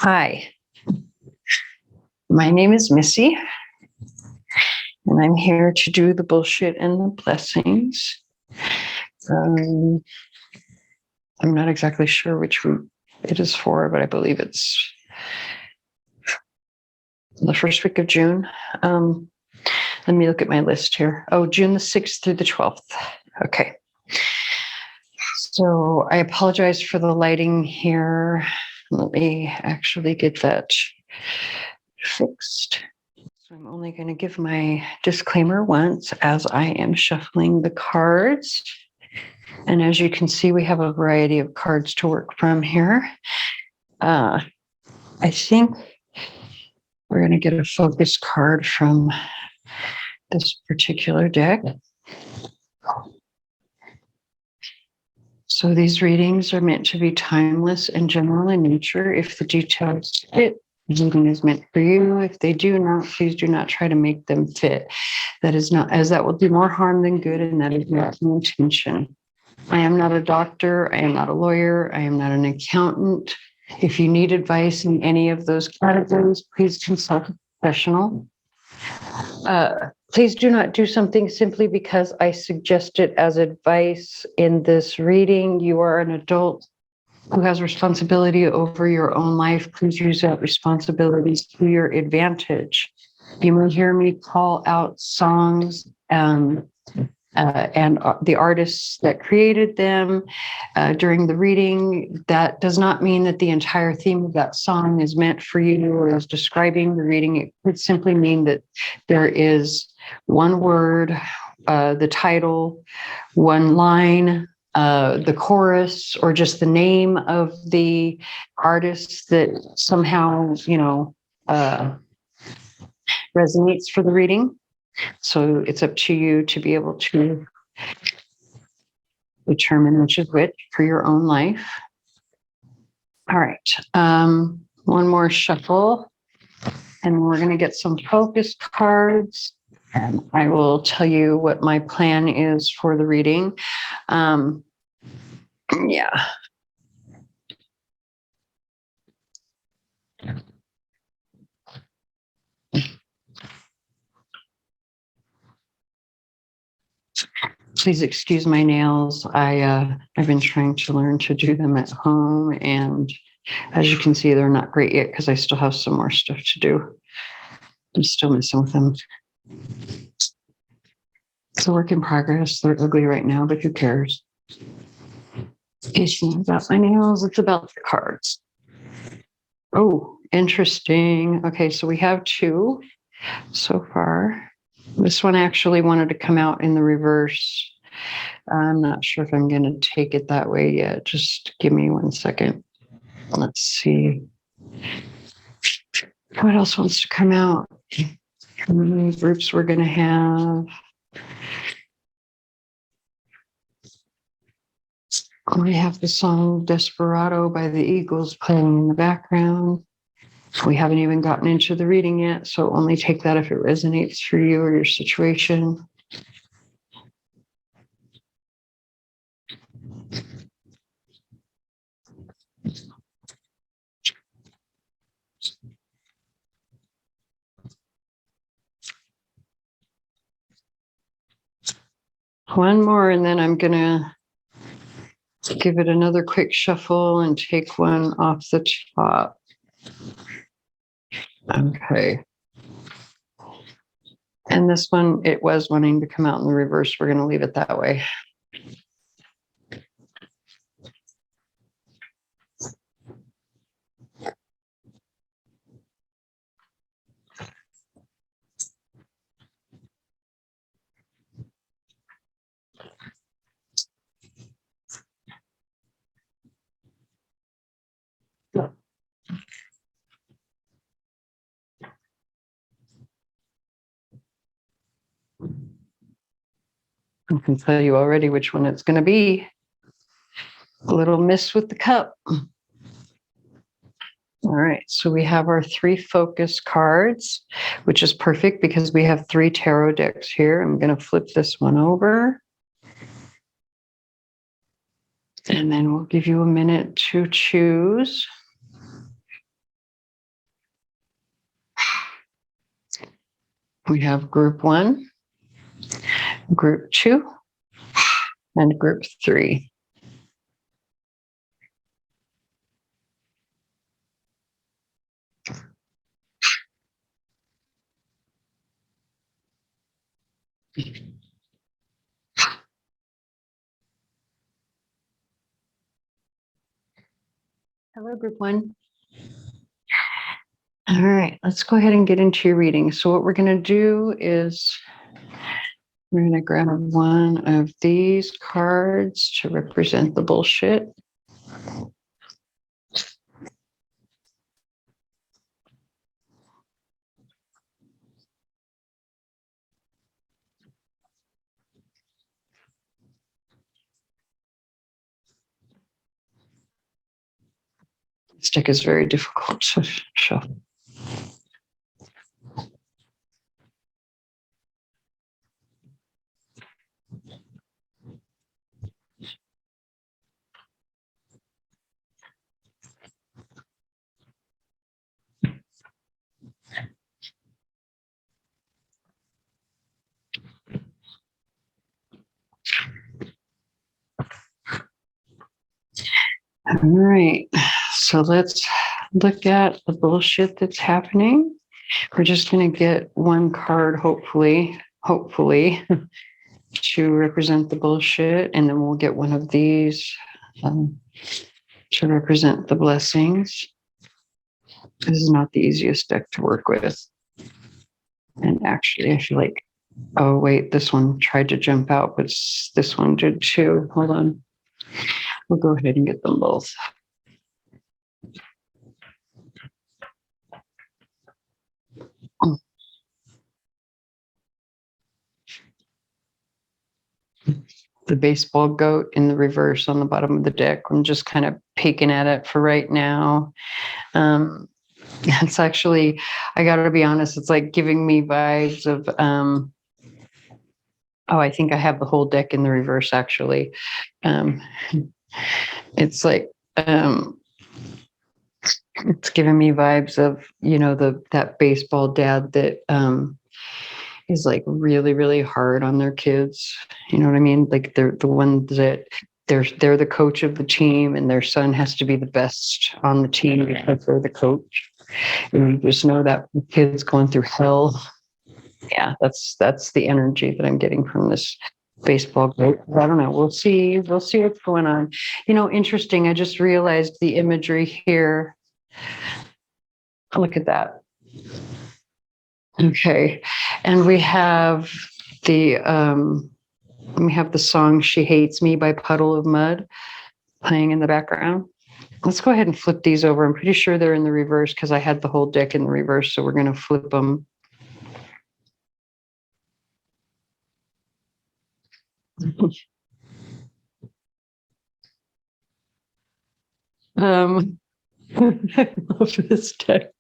Hi, my name is Missy, and I'm here to do the bullshit and the blessings. I'm not exactly sure which week it is for, but I believe it's the first week of June. Let me look at my list here. Oh, June the 6th through the 12th. Okay. So I apologize for the lighting here. Let me actually get that fixed. So I'm only going to give my disclaimer once as I am shuffling the cards. And as you can see, we have a variety of cards to work from here. I think we're going to get a focus card from this particular deck. So these readings are meant to be timeless and general in nature. If the details fit, the reading is meant for you. If they do not, please do not try to make them fit. That is not, as that will do more harm than good, and that is not the intention. I am not a doctor. I am not a lawyer. I am not an accountant. If you need advice in any of those categories, please consult a professional. Please do not do something simply because I suggest it as advice in this reading. You are an adult who has responsibility over your own life. Please use that responsibility to your advantage. You may hear me call out songs and the artists that created them during the reading. That does not mean that the entire theme of that song is meant for you or is describing the reading. It could simply mean that there is one word, the title, one line, the chorus, or just the name of the artist that somehow, resonates for the reading. So it's up to you to be able to determine which is which for your own life. All right. One more shuffle, and we're going to get some focus cards. And I will tell you what my plan is for the reading. Yeah. Please excuse my nails. I've been trying to learn to do them at home, and as you can see, they're not great yet because I still have some more stuff to do. I'm still messing with them. It's a work in progress. They're ugly right now, but who cares? It's not about my nails. It's about the cards. Oh, interesting. Okay, so we have two so far. This one actually wanted to come out in the reverse. I'm not sure if I'm going to take it that way yet. Just give me 1 second. Let's see. What else wants to come out? How many groups we're going to have? We have the song Desperado by the Eagles playing in the background. We haven't even gotten into the reading yet, so only take that if it resonates for you or your situation. One more, and then I'm going to give it another quick shuffle and take one off the top. Okay. And this one, it was wanting to come out in the reverse. We're going to leave it that way. I can tell you already which one it's going to be. A little miss with the cup. All right, so we have our 3 focus cards, which is perfect because we have 3 tarot decks here. I'm going to flip this one over. And then we'll give you a minute to choose. We have group 1, group 2, and group 3. Hello, group 1. All right, let's go ahead and get into your reading. So what we're going to do is we're going to grab one of these cards to represent the bullshit. This deck is very difficult to shuffle. All right, so let's look at the bullshit that's happening. We're just going to get one card, hopefully, to represent the bullshit, and then we'll get one of these to represent the blessings. This is not the easiest deck to work with. And actually, I feel like, oh, wait, this one tried to jump out, but this one did too. Hold on. We'll go ahead and get them both. The baseball goat in the reverse on the bottom of the deck. I'm just kind of peeking at it for right now. It's actually, I got to be honest, it's like giving me vibes of, I think I have the whole deck in the reverse, actually. It's like, it's giving me vibes of, that baseball dad that is like really, really hard on their kids. You know what I mean? Like they're the ones that they're the coach of the team, and their son has to be the best on the team because they're the coach. And you just know that kid's going through hell. Yeah, that's the energy that I'm getting from this baseball group. I don't know. We'll see what's going on. Interesting. I just realized the imagery here. Look at that. Okay. And we have the song She Hates Me by Puddle of Mud playing in the background. Let's go ahead and flip these over. I'm pretty sure they're in the reverse because I had the whole deck in the reverse. So we're going to flip them. I love this deck.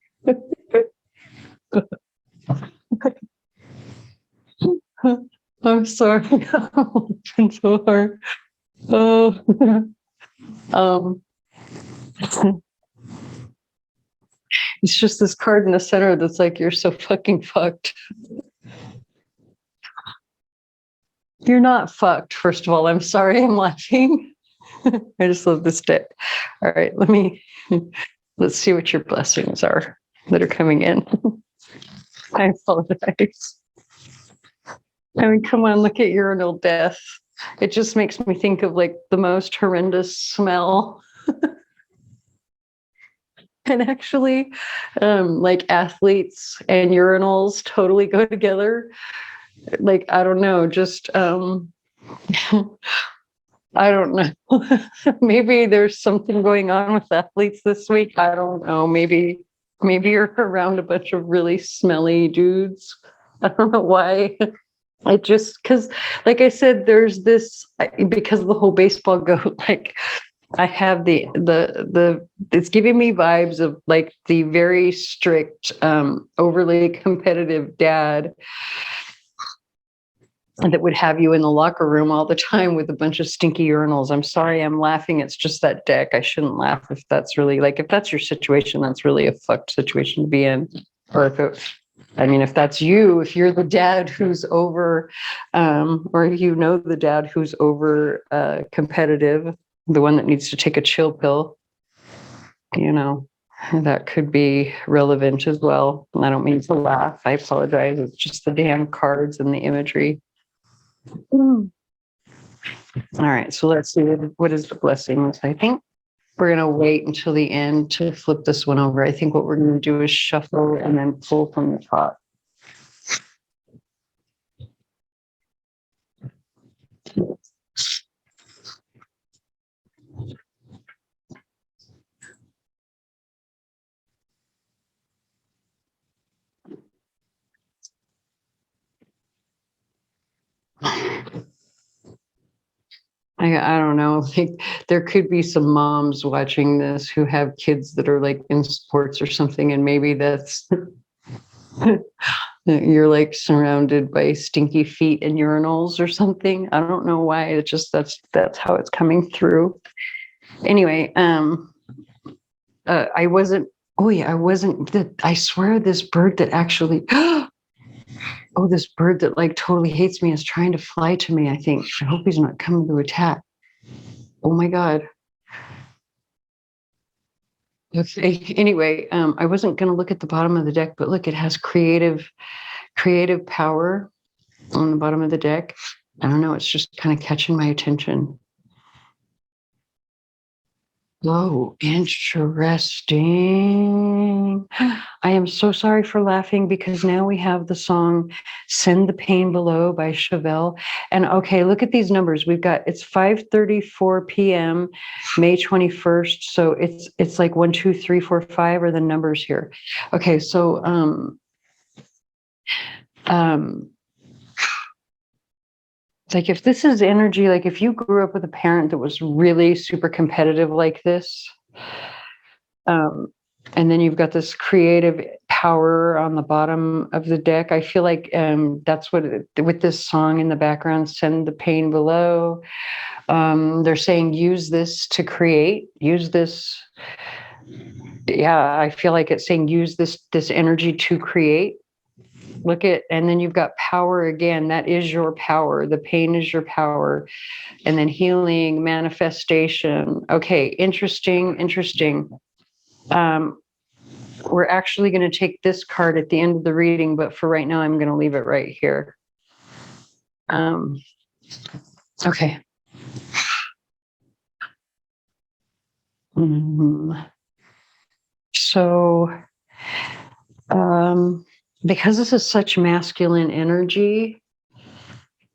I'm sorry. I'm laughing so hard. Oh, it's just this card in the center that's like, you're so fucking fucked. You're not fucked, first of all. I'm sorry, I'm laughing. I just love this deck. All right, let's see what your blessings are that are coming in. I apologize. I mean, come on, look at urinal death. It just makes me think of like the most horrendous smell. And actually, like athletes and urinals totally go together. Like, I don't know, just I don't know. Maybe there's something going on with athletes this week. I don't know. Maybe you're around a bunch of really smelly dudes. I don't know why. I just, because like I said, there's this, because of the whole baseball goat, like I have the it's giving me vibes of like the very strict, overly competitive dad that would have you in the locker room all the time with a bunch of stinky urinals. I'm sorry, I'm laughing. It's just that deck. I shouldn't laugh if that's really like, if that's your situation, that's really a fucked situation to be in. Or if it, I mean, if that's you, if you're the dad who's over, or you know the dad who's over competitive, the one that needs to take a chill pill, you know, that could be relevant as well. And I don't mean to laugh. I apologize. It's just the damn cards and the imagery. Mm. All right, so let's see what is the blessings. I think we're going to wait until the end to flip this one over. I think what we're going to do is shuffle and then pull from the top. I don't know. Like, there could be some moms watching this who have kids that are like in sports or something, and maybe that's you're like surrounded by stinky feet and urinals or something. I don't know why. It's just that's how it's coming through. Anyway, I wasn't. Oh yeah, I wasn't. I swear, this bird that actually. Oh, this bird that like totally hates me is trying to fly to me. I think. I hope he's not coming to attack. Oh my god. Okay. Anyway, I wasn't going to look at the bottom of the deck, but look, it has creative power on the bottom of the deck. I don't know. It's just kind of catching my attention. Oh, interesting. I am so sorry for laughing because now we have the song Send the Pain Below by Chevelle. And okay, look at these numbers. We've got it's 5:34 p.m. May 21st. So it's like 1, 2, 3, 4, 5 are the numbers here. Okay, so um like if this is energy, like if you grew up with a parent that was really super competitive like this, um, and then you've got this creative power on the bottom of the deck. I feel like that's what with this song in the background, Send the Pain Below. They're saying use this to create, use this. Yeah, I feel like it's saying use this energy to create. Look at, and then you've got power again. That is your power. The pain is your power. And then healing, manifestation. Okay, interesting. Um, we're actually going to take this card at the end of the reading, but for right now, I'm going to leave it right here. Okay. So, because this is such masculine energy,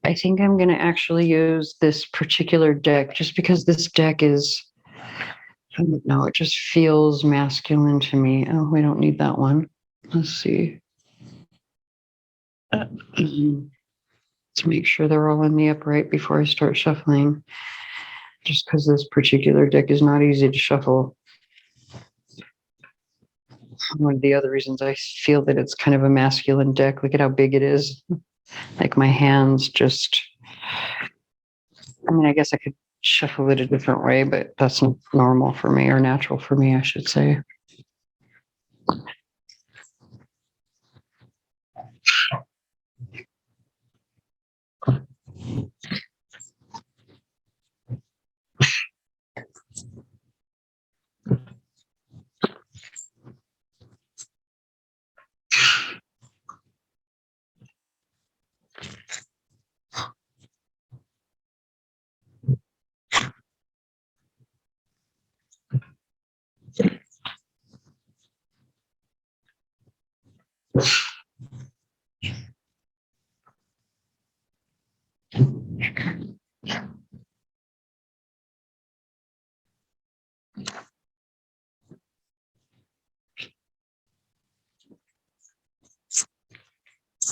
I think I'm going to actually use this particular deck just because this deck is, I don't know, it just feels masculine to me. Oh, we don't need that one. Let's see. To make sure they're all in the upright before I start shuffling, just because this particular deck is not easy to shuffle. One of the other reasons I feel that it's kind of a masculine deck. Look at how big it is. Like my hands just, I mean, I guess I could shuffle it a different way, but that's normal for me or natural for me, I should say.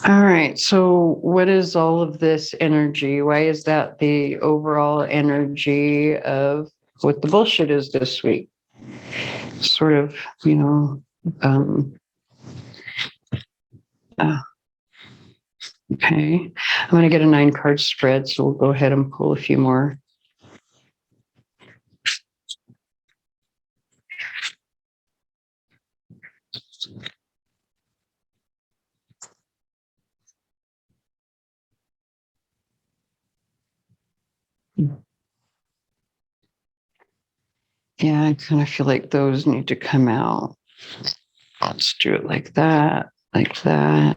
All right. So, what is all of this energy? Why is that the overall energy of what the bullshit is this week? Sort of, you know, um, uh, okay. I'm going to get a 9-card spread, so we'll go ahead and pull a few more. Yeah, I kind of feel like those need to come out. Let's do it like that, like that.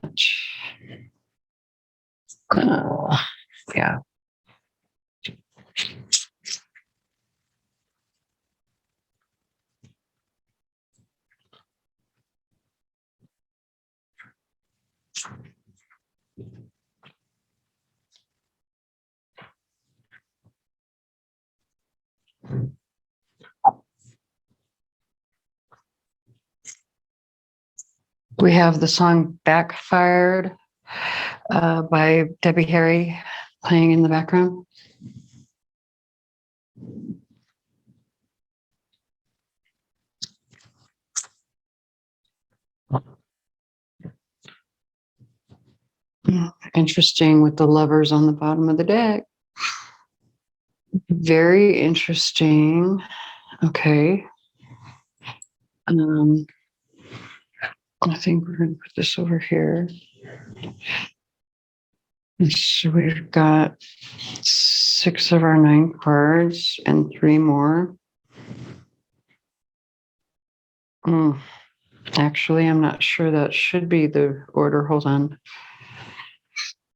Yeah. We have the song Backfired by Debbie Harry playing in the background. Interesting with the lovers on the bottom of the deck. Very interesting. Okay. I think we're going to put this over here. So we've got 6 of our 9 cards and 3 more. Actually, I'm not sure that should be the order. Hold on.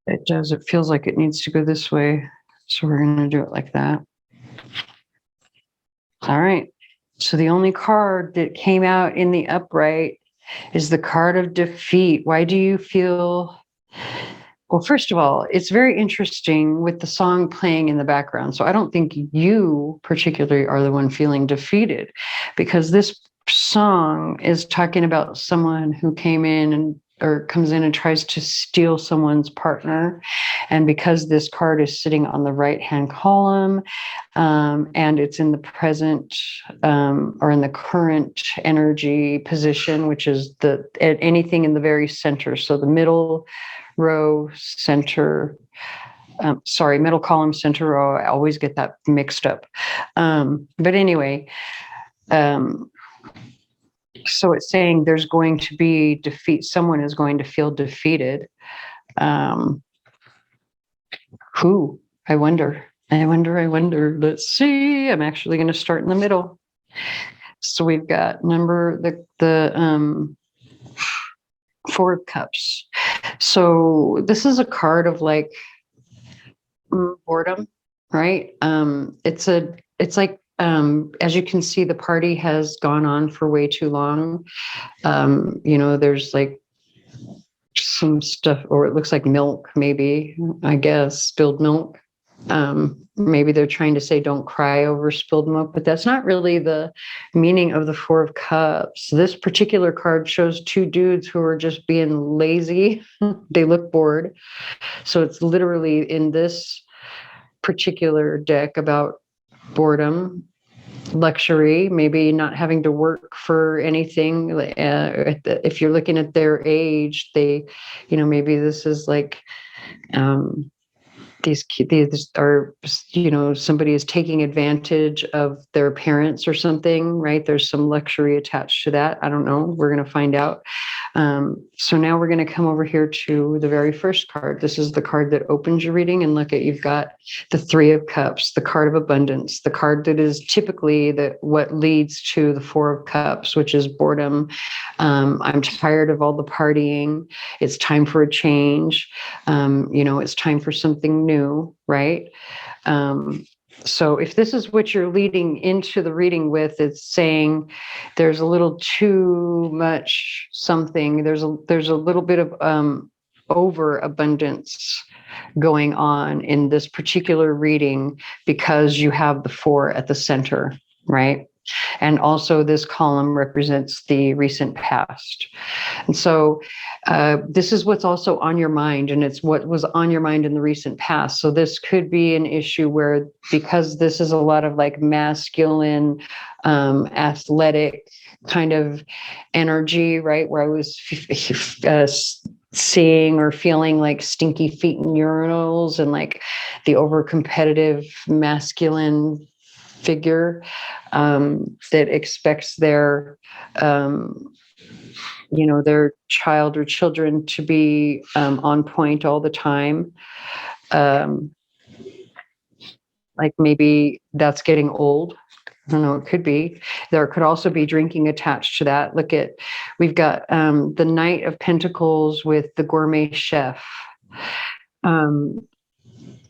It does. It feels like it needs to go this way. So we're going to do it like that. All right. So the only card that came out in the upright is the card of defeat. Why do you feel? Well, first of all, it's very interesting with the song playing in the background. So I don't think you particularly are the one feeling defeated, because this song is talking about someone who came in and or comes in and tries to steal someone's partner. And because this card is sitting on the right-hand column, and it's in the present or in the current energy position, which is anything in the very center. So the middle row, center, middle column, center row. I always get that mixed up. But anyway, so it's saying there's going to be defeat. Someone is going to feel defeated. Who? I wonder. Let's see. I'm actually going to start in the middle. So we've got the 4 of Cups. So this is a card of like boredom, right? It's like as you can see, the party has gone on for way too long. There's like some stuff, or it looks like milk, maybe, I guess, spilled milk. Maybe they're trying to say don't cry over spilled milk, but that's not really the meaning of the 4 of Cups. This particular card shows 2 dudes who are just being lazy. They look bored. So it's literally in this particular deck about boredom, luxury, maybe not having to work for anything. If you're looking at their age, maybe this is like these are, somebody is taking advantage of their parents or something, right? There's some luxury attached to that. I don't know. We're going to find out. So now we're going to come over here to the very first card. This is the card that opens your reading, and look you've got the 3 of Cups, the card of abundance, the card that is typically what leads to the 4 of Cups, which is boredom. I'm tired of all the partying. It's time for a change. It's time for something new, right? So if this is what you're leading into the reading with, it's saying there's a little too much something. There's a little bit of overabundance going on in this particular reading because you have the 4 at the center, right? And also this column represents the recent past. And so this is what's also on your mind, and it's what was on your mind in the recent past. So this could be an issue where, because this is a lot of like masculine, athletic kind of energy, right? Where I was seeing or feeling like stinky feet in urinals and like the over competitive masculine figure that expects their child or children to be on point all the time. Like maybe that's getting old. I don't know, it could be. There could also be drinking attached to that. We've got the Knight of Pentacles with the gourmet chef.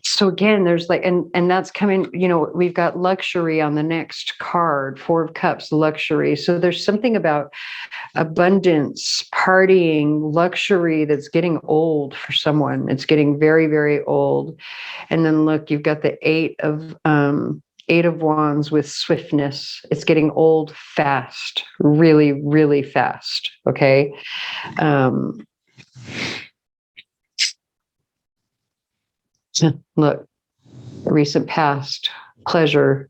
So again, there's like, and that's coming, we've got luxury on the next card, Four of Cups, luxury. So there's something about abundance, partying, luxury that's getting old for someone. It's getting very, very old. And then look, you've got the Eight of Wands with swiftness. It's getting old fast, really, really fast. Okay. Look, recent past, pleasure.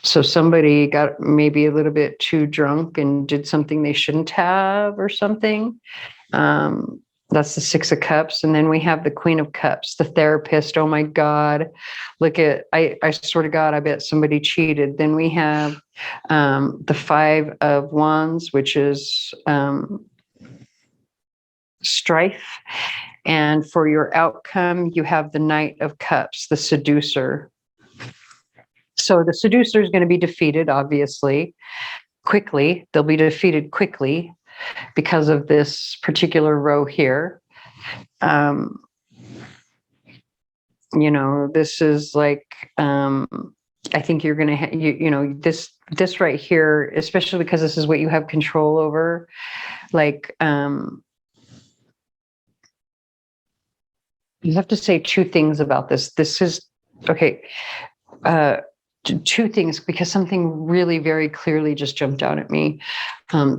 So somebody got maybe a little bit too drunk and did something they shouldn't have or something. That's the Six of Cups. And then we have the Queen of Cups, the therapist. Oh my God. I swear to God, I bet somebody cheated. Then we have the Five of Wands, which is strife. And for your outcome, you have the Knight of Cups, the seducer. So the seducer is going to be defeated, obviously, quickly. They'll be defeated quickly because of this particular row here. This is like, I think you're going to, this right here, especially because this is what you have control over, like, you have to say two things about this. This is, okay, two things, because something really very clearly just jumped out at me.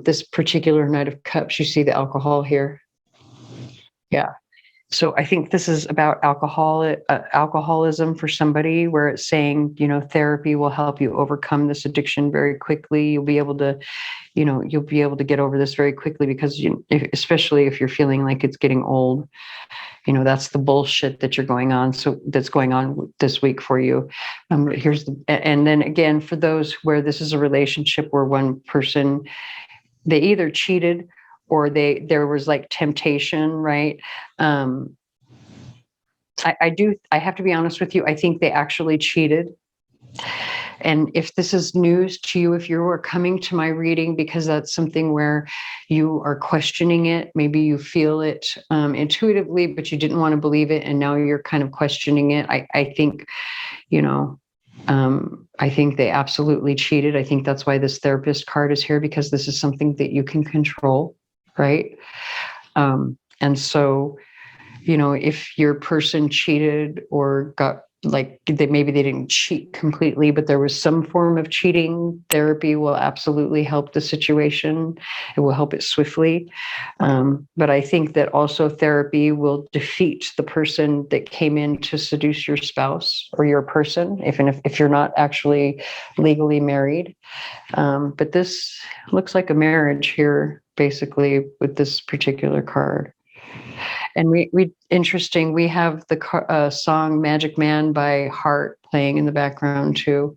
This particular Knight of Cups, you see the alcohol here. Yeah. So I think this is about alcoholism for somebody, where it's saying, therapy will help you overcome this addiction very quickly. You'll be able to get over this very quickly, because especially if you're feeling like it's getting old, that's the bullshit that you're going on. So that's going on this week for you. And then again, for those where this is a relationship where one person, they either cheated or there was like temptation, right? I have to be honest with you. I think they actually cheated. And if this is news to you, if you are coming to my reading because that's something where you are questioning it, maybe you feel it intuitively, but you didn't want to believe it, and now you're kind of questioning it. I think, I think they absolutely cheated. I think that's why this therapist card is here, because this is something that you can control, right? And so, if your person cheated or got, like, maybe they didn't cheat completely, but there was some form of cheating, therapy will absolutely help the situation. It will help it swiftly. But I think that also therapy will defeat the person that came in to seduce your spouse or your person, if you're not actually legally married. But this looks like a marriage here, basically, with this particular card. And we interesting, we have the song Magic Man by Heart playing in the background too.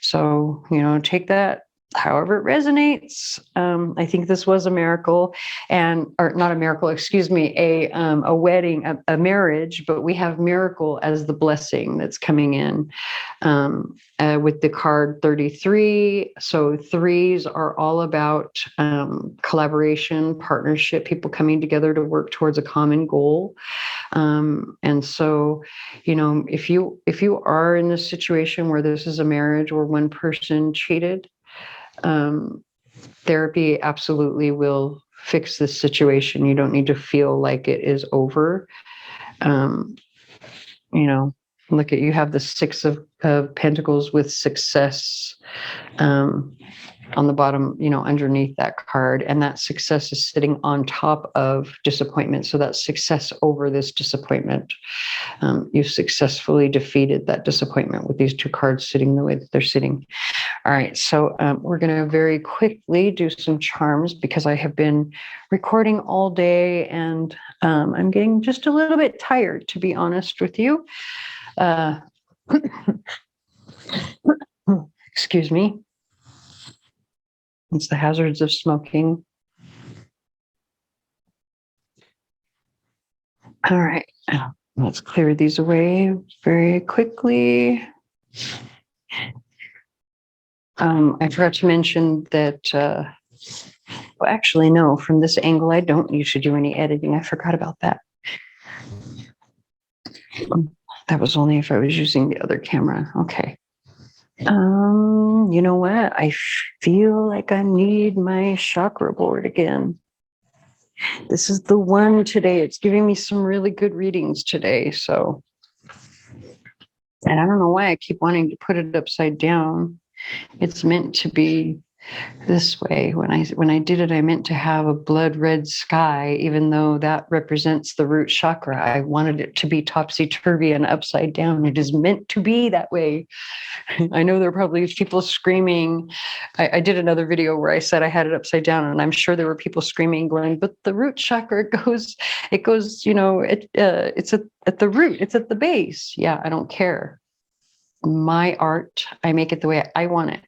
So, take that however it resonates. I think this was a miracle, or not a miracle, excuse me, a wedding, a marriage, but we have miracle as the blessing that's coming in with the card 33. So threes are all about collaboration, partnership, people coming together to work towards a common goal. And so, if you are in this situation where this is a marriage where one person cheated, therapy absolutely will fix this situation. You don't need to feel like it is over. Look at, you have the Six of Pentacles with success on the bottom, underneath that card. And that success is sitting on top of disappointment. So that's success over this disappointment. You've successfully defeated that disappointment with these two cards sitting the way that they're sitting. All right, so we're going to very quickly do some charms, because I have been recording all day and I'm getting just a little bit tired, to be honest with you. Excuse me. It's the hazards of smoking. All right, let's clear these away very quickly. I forgot to mention that, well, actually, no, from this angle, I don't usually do any editing. I forgot about that. That was only if I was using the other camera. Okay. You know what? I feel like I need my chakra board again. This is the one today. It's giving me some really good readings today. So, and I don't know why I keep wanting to put it upside down. It's meant to be this way. When I did it, I meant to have a blood red sky, even though that represents the root chakra. I wanted it to be topsy-turvy and upside down. It is meant to be that way. I know there are probably people screaming. I did another video where I said I had it upside down, and I'm sure there were people screaming, going, "But the root chakra goes, it goes, it's at the root, it's at the base." Yeah, I don't care. My art, I make it the way I want it.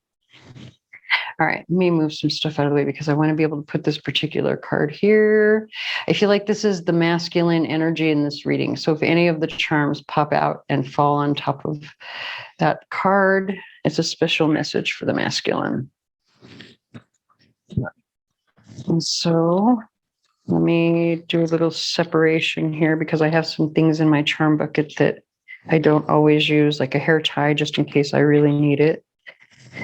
All right, let me move some stuff out of the way because I want to be able to put this particular card here. I feel like this is the masculine energy in this reading. So if any of the charms pop out and fall on top of that card, it's a special message for the masculine. And so let me do a little separation here because I have some things in my charm bucket that I don't always use, like a hair tie, just in case I really need it.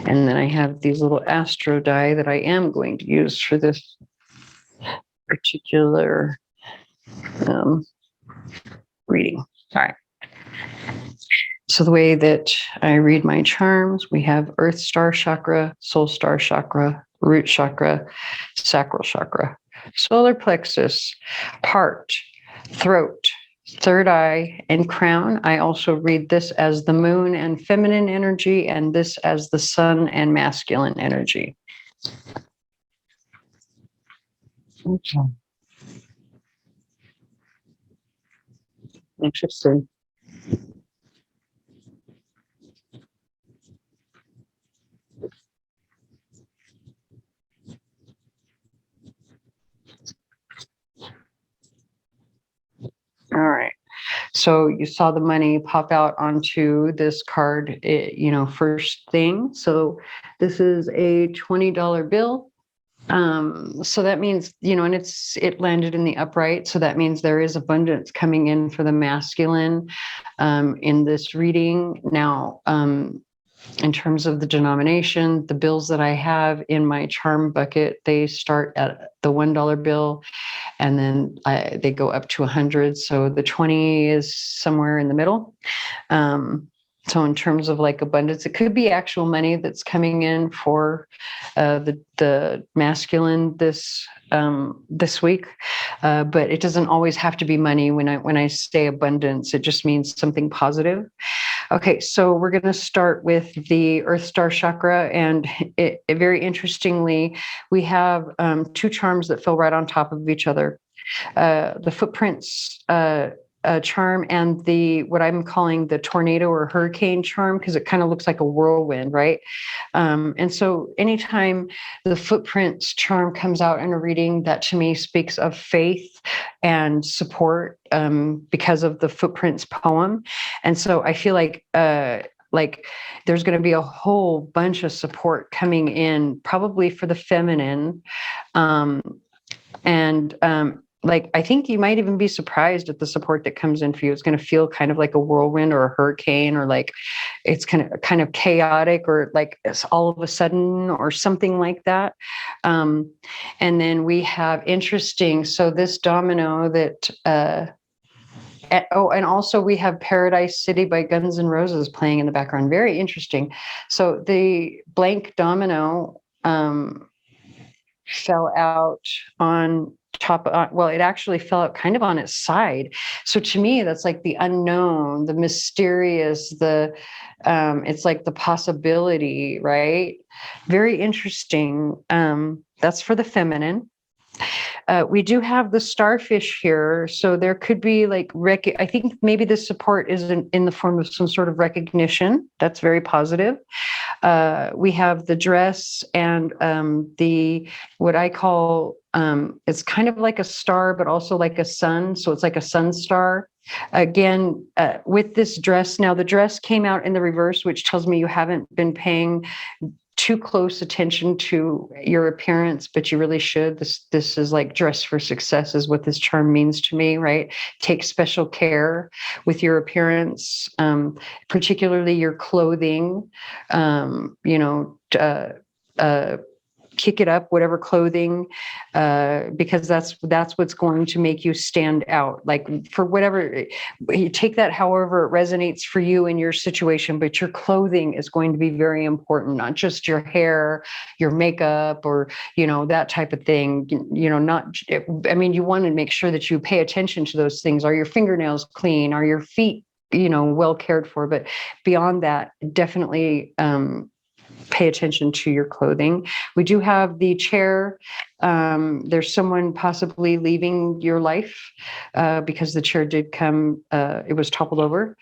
And then I have these little astro die that I am going to use for this particular reading. All right. So the way that I read my charms, we have Earth Star Chakra, Soul Star Chakra, Root Chakra, Sacral Chakra, Solar Plexus, Heart, Throat, Third Eye, and Crown. I also read this as the moon and feminine energy, and this as the sun and masculine energy. Okay. Interesting. All right. So you saw the money pop out onto this card, first thing. So this is a $20 bill. So that means, and it landed in the upright. So that means there is abundance coming in for the masculine in this reading. Now, in terms of the denomination, the bills that I have in my charm bucket, they start at the $1 bill and then they go up to 100. So the 20 is somewhere in the middle. So in terms of like abundance, it could be actual money that's coming in for the masculine this week, but it doesn't always have to be money. When I say abundance, it just means something positive. Okay, so we're going to start with the Earth Star Chakra, and it very interestingly, we have two charms that fell right on top of each other. The footprints charm and the what I'm calling the tornado or hurricane charm, because it kind of looks like a whirlwind, right? And so anytime the footprints charm comes out in a reading, that to me speaks of faith and support because of the footprints poem. And so I feel like there's going to be a whole bunch of support coming in, probably for the feminine. I think you might even be surprised at the support that comes in for you. It's going to feel kind of like a whirlwind or a hurricane, or like it's kind of chaotic, or like it's all of a sudden or something like that. And then we have interesting. So this domino that, and also we have Paradise City by Guns N' Roses playing in the background. Very interesting. So the blank domino fell out on top. It actually fell out kind of on its side. So to me, that's like the unknown, the mysterious, it's like the possibility, right? Very interesting. That's for the feminine. We do have the starfish here. So there could be like, I think maybe this support is in the form of some sort of recognition. That's very positive. We have the dress and what I call, it's kind of like a star, but also like a sun. So it's like a sun star. Again, with this dress, now the dress came out in the reverse, which tells me you haven't been paying too close attention to your appearance, but you really should. This is like dress for success is what this term means to me, right? Take special care with your appearance, particularly your clothing. You know, kick it up, whatever clothing, because that's what's going to make you stand out. Like for whatever, you take that however it resonates for you in your situation, but your clothing is going to be very important, not just your hair, your makeup, or, you know, that type of thing. You know, not, I mean, you want to make sure that you pay attention to those things. Are your fingernails clean? Are your feet, you know, well cared for? But beyond that, definitely, pay attention to your clothing. We do have the chair. There's someone possibly leaving your life because the chair did come, it was toppled over.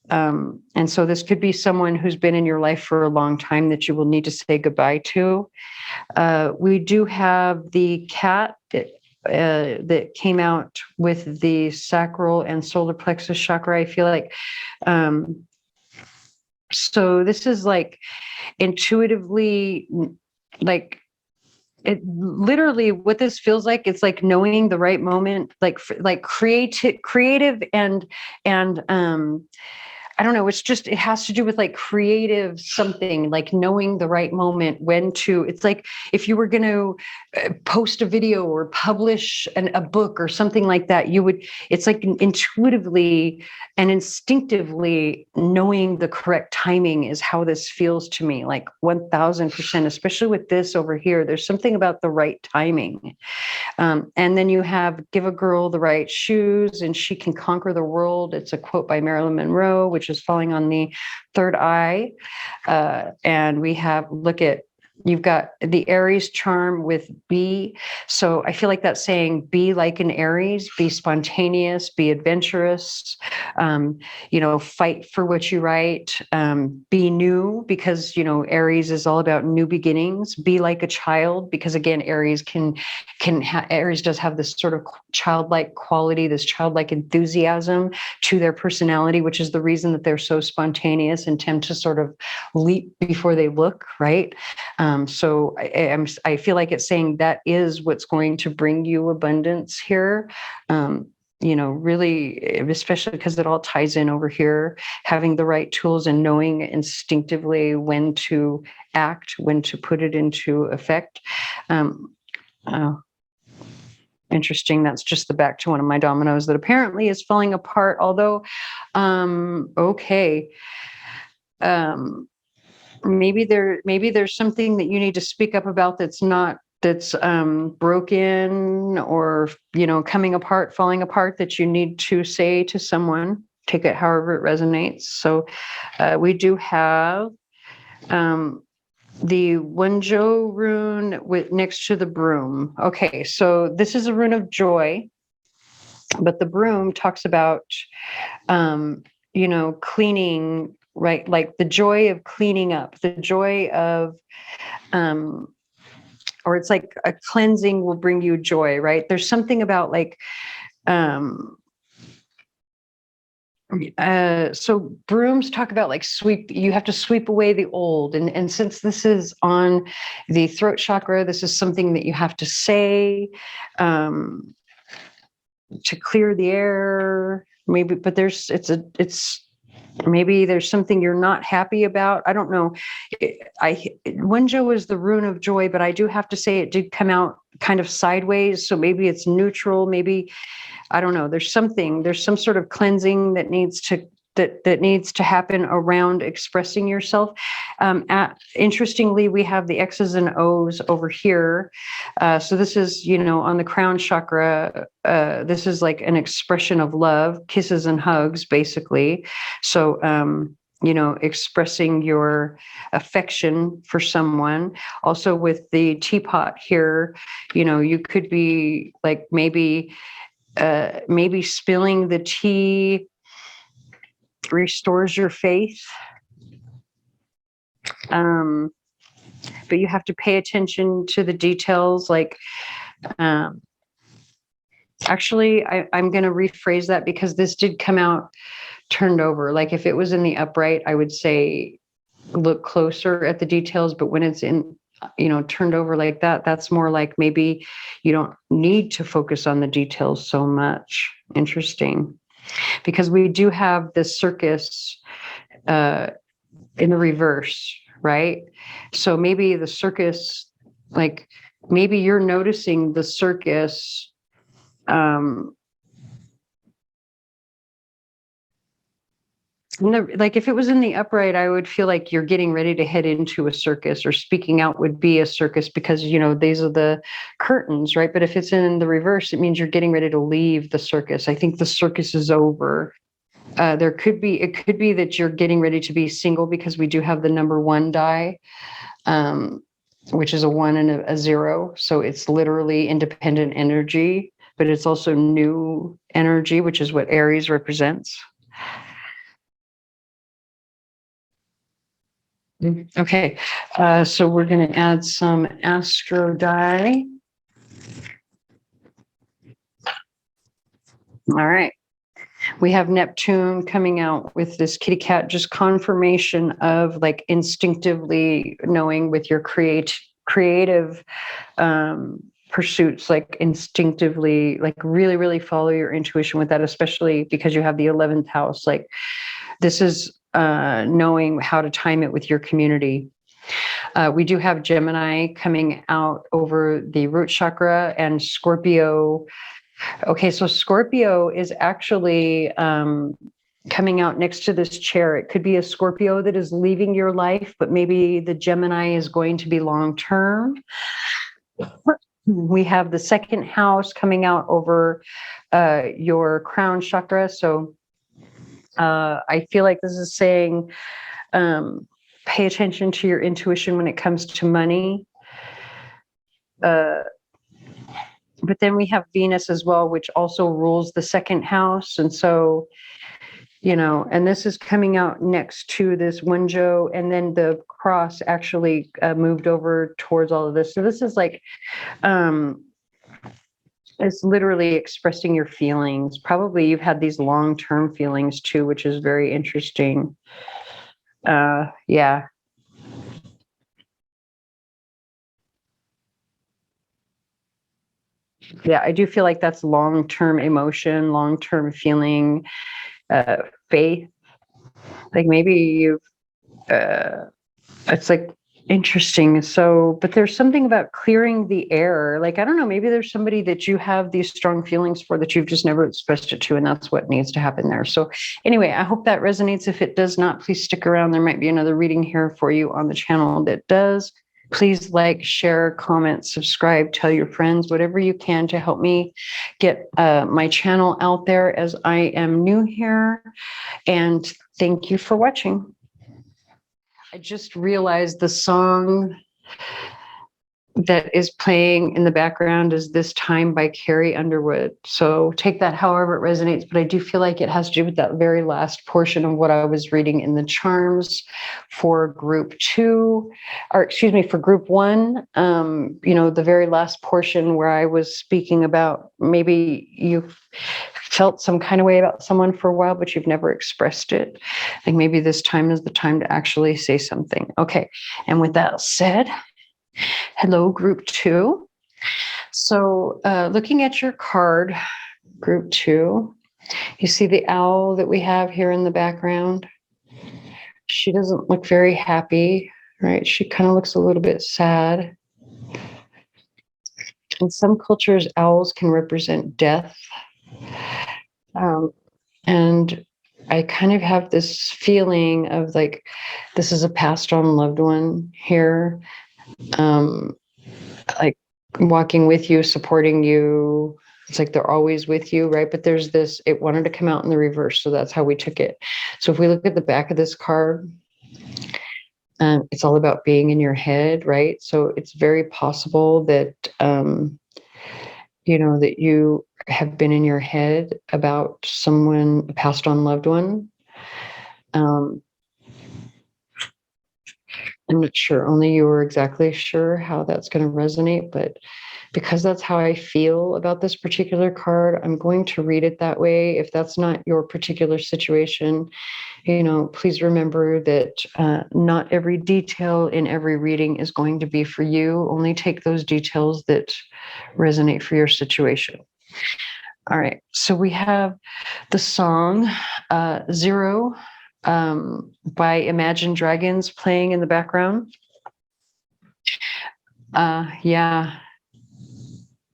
And so this could be someone who's been in your life for a long time that you will need to say goodbye to. We do have the cat that came out with the sacral and solar plexus chakra. I feel like, so this is like intuitively, like it literally what this feels like, it's like knowing the right moment, like creative and I don't know, it's just, it has to do with like creative something, like knowing the right moment when to, it's like if you were going to post a video or publish a book or something like that, you would, it's like intuitively and instinctively knowing the correct timing is how this feels to me, like 1000%, especially with this over here. There's something about the right timing. And then you have give a girl the right shoes and she can conquer the world. It's a quote by Marilyn Monroe, which is falling on the third eye. And we have, look at, you've got the Aries charm with be. So I feel like that's saying be like an Aries, be spontaneous, be adventurous, you know, fight for what you write, be new, because, you know, Aries is all about new beginnings. Be like a child, because again, Aries Aries does have this sort of childlike quality, this childlike enthusiasm to their personality, which is the reason that they're so spontaneous and tend to sort of leap before they look, right? So I feel like it's saying that is what's going to bring you abundance here. You know, really, especially because it all ties in over here, having the right tools and knowing instinctively when to act, when to put it into effect. Interesting. That's just the back to one of my dominoes that apparently is falling apart. Although, okay. Maybe there's something that you need to speak up about that's broken or, you know, coming apart, falling apart, that you need to say to someone. Take it however it resonates. So we do have the Wunjo rune with next to the broom. Okay, so this is a rune of joy, but the broom talks about you know, cleaning, right? Like the joy of cleaning up, the joy of, or it's like a cleansing will bring you joy, right? There's something about like, so brooms talk about like you have to sweep away the old. And since this is on the throat chakra, this is something that you have to say, to clear the air, maybe, but maybe there's something you're not happy about. I don't know. Wenjo is the rune of joy, but I do have to say it did come out kind of sideways. So maybe it's neutral. Maybe, I don't know. There's some sort of cleansing that needs to happen around expressing yourself. Interestingly, we have the X's and O's over here. So this is, you know, on the crown chakra, this is like an expression of love, kisses and hugs, basically. So, you know, expressing your affection for someone. Also with the teapot here, you know, you could be like maybe spilling the tea restores your faith. But you have to pay attention to the details. Like, actually, I'm going to rephrase that because this did come out turned over. Like if it was in the upright, I would say look closer at the details, but when it's in, turned over like that, that's more like maybe you don't need to focus on the details so much. Interesting. Because we do have this circus in the reverse, right? So maybe the circus, like maybe you're noticing the circus like if it was in the upright, I would feel like you're getting ready to head into a circus, or speaking out would be a circus because, these are the curtains, right? But if it's in the reverse, it means you're getting ready to leave the circus. I think the circus is over. It could be that you're getting ready to be single because we do have the number 1 die, which is a 1 and a 0. So it's literally independent energy, but it's also new energy, which is what Aries represents. Okay, so we're going to add some astro die. All right. We have Neptune coming out with this kitty cat, just confirmation of like instinctively knowing with your creative pursuits, like instinctively, like really, really follow your intuition with that, especially because you have the 11th house. Like this is knowing how to time it with your community. We do have Gemini coming out over the root chakra, and Scorpio. Okay, so Scorpio is actually coming out next to this chair. It could be a Scorpio that is leaving your life, but maybe the Gemini is going to be long-term. We have the 2nd house coming out over your crown chakra. So I feel like this is saying, pay attention to your intuition when it comes to money. But then we have Venus as well, which also rules the 2nd house. And so, and this is coming out next to this Wenjo, and then the cross actually moved over towards all of this. So this is like, it's literally expressing your feelings. Probably you've had these long-term feelings too, which is very interesting. Yeah. Yeah, I do feel like that's long-term emotion, long-term feeling, faith. Like maybe you've, it's like interesting. So, but there's something about clearing the air. Like, I don't know, maybe there's somebody that you have these strong feelings for that you've just never expressed it to, and that's what needs to happen there. So anyway, I hope that resonates. If it does not, please stick around. There might be another reading here for you on the channel that does. Please like, share, comment, subscribe, tell your friends, whatever you can to help me get my channel out there, as I am new here. And thank you for watching. I just realized the song that is playing in the background is This Time by Carrie Underwood. So take that however it resonates, but I do feel like it has to do with that very last portion of what I was reading in the charms for group 2, or excuse me, for group 1. The very last portion where I was speaking about maybe you felt some kind of way about someone for a while, but you've never expressed it. I think maybe this time is the time to actually say something. Okay. And with that said, hello, group 2. So looking at your card, group 2, you see the owl that we have here in the background. She doesn't look very happy, right? She kind of looks a little bit sad. In some cultures, owls can represent death. And I kind of have this feeling of like, this is a passed on loved one here. Like walking with you, supporting you. It's like they're always with you, right? But there's this, it wanted to come out in the reverse. So that's how we took it. So if we look at the back of this card, it's all about being in your head, right? So it's very possible that, that you have been in your head about someone, a passed on loved one. I'm not sure, only you are exactly sure how that's going to resonate, but because that's how I feel about this particular card, I'm going to read it that way. If that's not your particular situation, please remember that not every detail in every reading is going to be for you. Only take those details that resonate for your situation. All right, so we have the song Zero by Imagine Dragons playing in the background.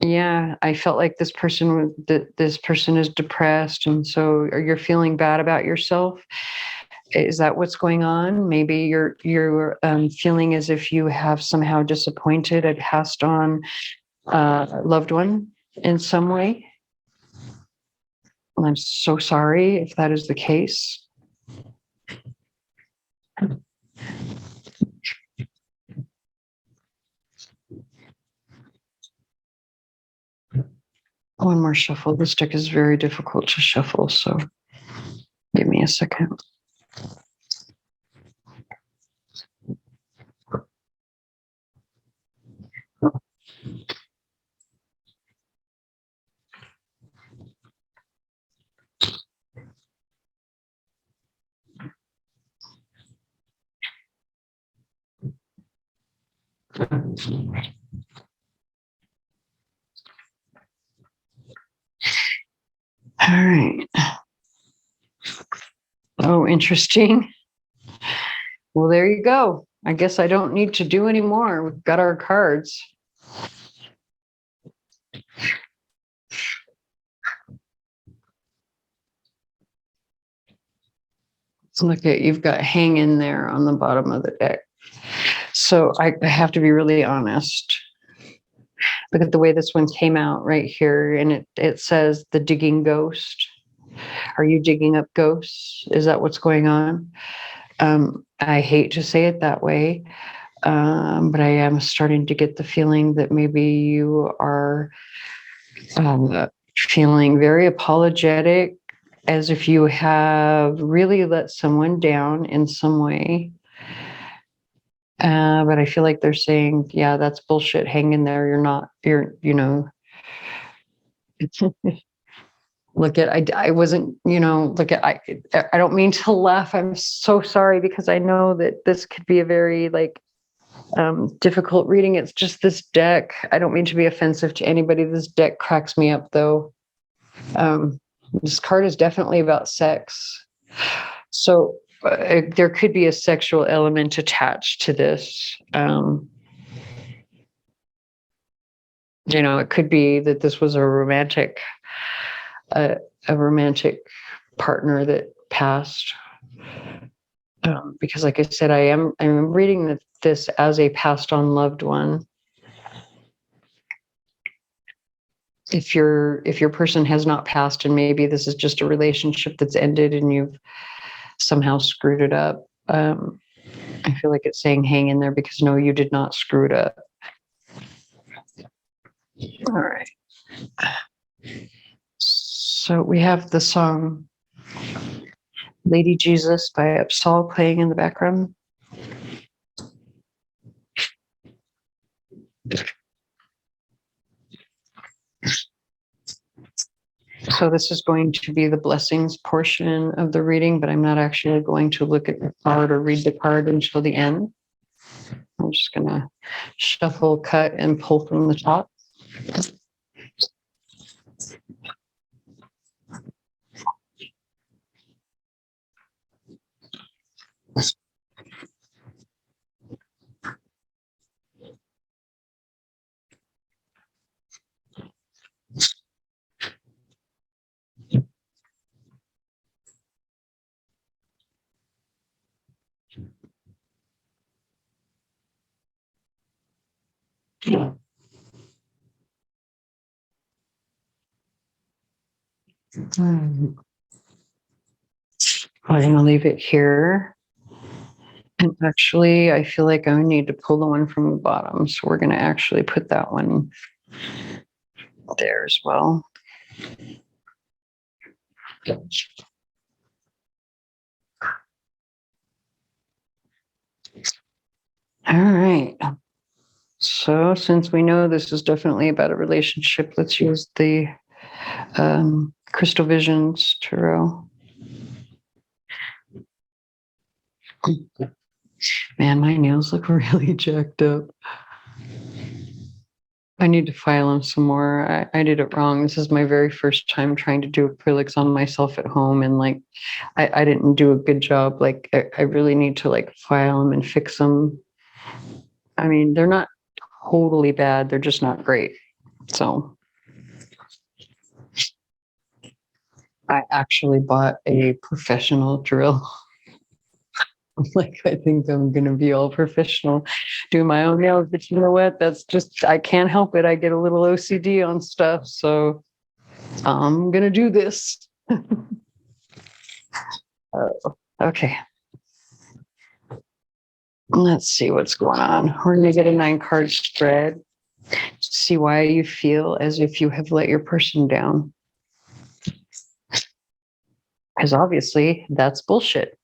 Yeah, I felt like this person is depressed, and so you're feeling bad about yourself. Is that what's going on? Maybe you're feeling as if you have somehow disappointed a passed on loved one in some way. I'm so sorry if that is the case. One more shuffle. This deck is very difficult to shuffle, so give me a second. All right. Oh, interesting. Well, there you go. I guess I don't need to do any more. We've got our cards. Let's look at, you've got hang in there on the bottom of the deck. So I have to be really honest. Look at the way this one came out right here. And it says the digging ghost. Are you digging up ghosts? Is that what's going on? I hate to say it that way, but I am starting to get the feeling that maybe you are feeling very apologetic, as if you have really let someone down in some way. But I feel like they're saying, yeah, that's bullshit. Hang in there. Look at, I wasn't, look at, I don't mean to laugh. I'm so sorry, because I know that this could be a very difficult reading. It's just this deck. I don't mean to be offensive to anybody. This deck cracks me up though. This card is definitely about sex. So there could be a sexual element attached to this. It could be that this was a romantic partner that passed. Because like I said, I'm reading this as a passed on loved one. If your person has not passed, and maybe this is just a relationship that's ended and you've somehow screwed it up, I feel like it's saying hang in there, because no, you did not screw it up. All right. So we have the song Lady Jesus by Absol playing in the background. So this is going to be the blessings portion of the reading, but I'm not actually going to look at the card or read the card until the end. I'm just going to shuffle, cut, and pull from the top. I'm going to leave it here. And actually, I feel like I need to pull the one from the bottom. So we're going to actually put that one there as well. All right. So since we know this is definitely about a relationship, let's use the Crystal Visions Tarot. Man, my nails look really jacked up. I need to file them some more. I did it wrong. This is my very first time trying to do acrylics on myself at home. And like, I didn't do a good job. Like, I really need to like file them and fix them. I mean, they're not totally bad. They're just not great. So I actually bought a professional drill. Like, I think I'm going to be all professional doing my own nails, but you know what? That's just, I can't help it. I get a little OCD on stuff. So I'm going to do this. Okay. Let's see what's going on. We're going to get a 9-card spread. See why you feel as if you have let your person down. Because obviously that's bullshit.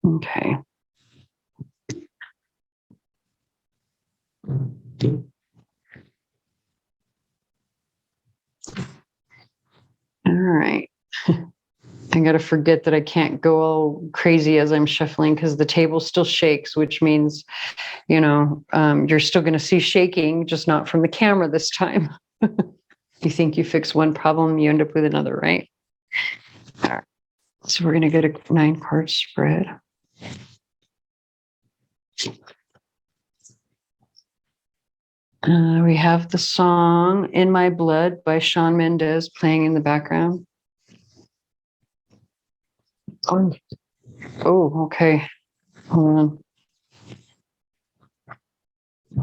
Okay. All right. I got to forget that I can't go all crazy as I'm shuffling because the table still shakes, which means, you know, you're still going to see shaking, just not from the camera this time. You think you fix one problem, you end up with another, right? All right. So we're going to get a 9-card spread. We have the song In My Blood by Shawn Mendes playing in the background. Oh, okay. Hold on.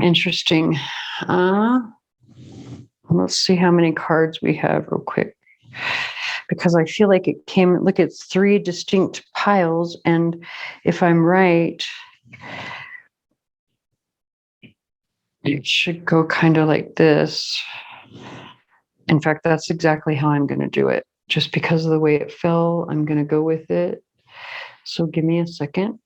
Interesting. Let's see how many cards we have real quick. Because I feel like it came, look, it's 3 distinct piles. And if I'm right, it should go kind of like this. In fact, that's exactly how I'm going to do it. Just because of the way it fell, I'm going to go with it. So give me a second.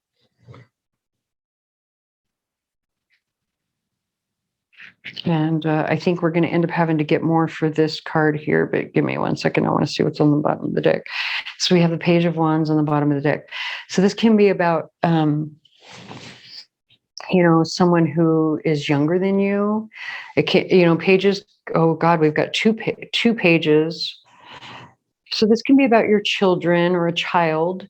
And I think we're going to end up having to get more for this card here, but give me 1 second. I want to see what's on the bottom of the deck. So we have the Page of Wands on the bottom of the deck. So this can be about, you know, someone who is younger than you. It can, you know, pages. Oh God, we've got two pages. So this can be about your children or a child.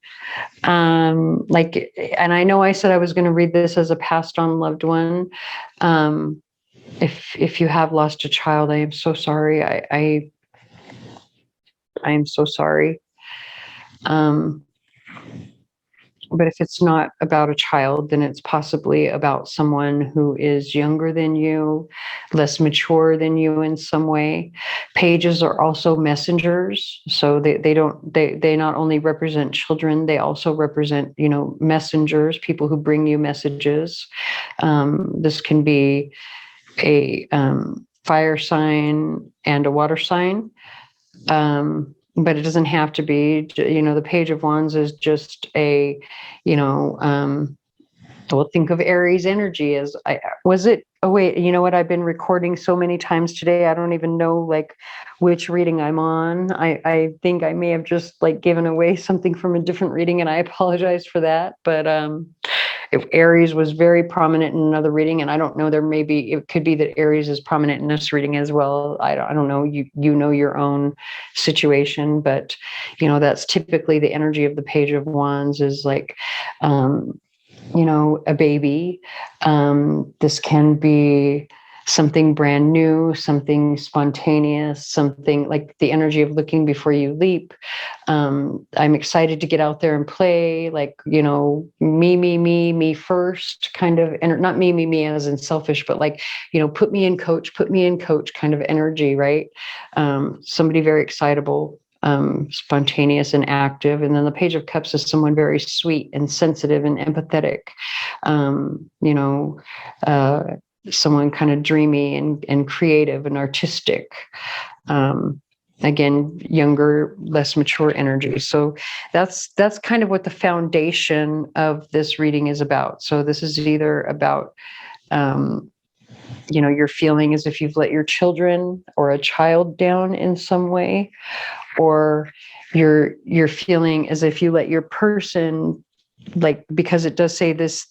Like, and I know I said I was going to read this as a passed on loved one. If you have lost a child, I am so sorry. I am so sorry. But if it's not about a child, then it's possibly about someone who is younger than you, less mature than you in some way. Pages are also messengers. So they not only represent children, they also represent, you know, messengers, people who bring you messages. This can be a fire sign and a water sign. But it doesn't have to be, you know, the Page of Wands is just a, you know, well, think of Aries energy as, oh wait, you know what? I've been recording so many times today. I don't even know like which reading I'm on. I think I may have just like given away something from a different reading and I apologize for that. But, if Aries was very prominent in another reading, and I don't know, it could be that Aries is prominent in this reading as well. I don't know. You know your own situation, but you know that's typically the energy of the Page of Wands is like, you know, a baby. This can be something brand new, something spontaneous, something like the energy of looking before you leap. I'm excited to get out there and play, like, you know, me first kind of, and not me as in selfish, but like, you know, put me in coach kind of energy, right? Somebody very excitable, spontaneous and active. And then the Page of Cups is someone very sweet and sensitive and empathetic. You know, someone kind of dreamy and creative and artistic. Again, younger, less mature energy. So that's kind of what the foundation of this reading is about. So this is either about you're feeling as if you've let your children or a child down in some way, or you're feeling as if you let your person, like, because it does say this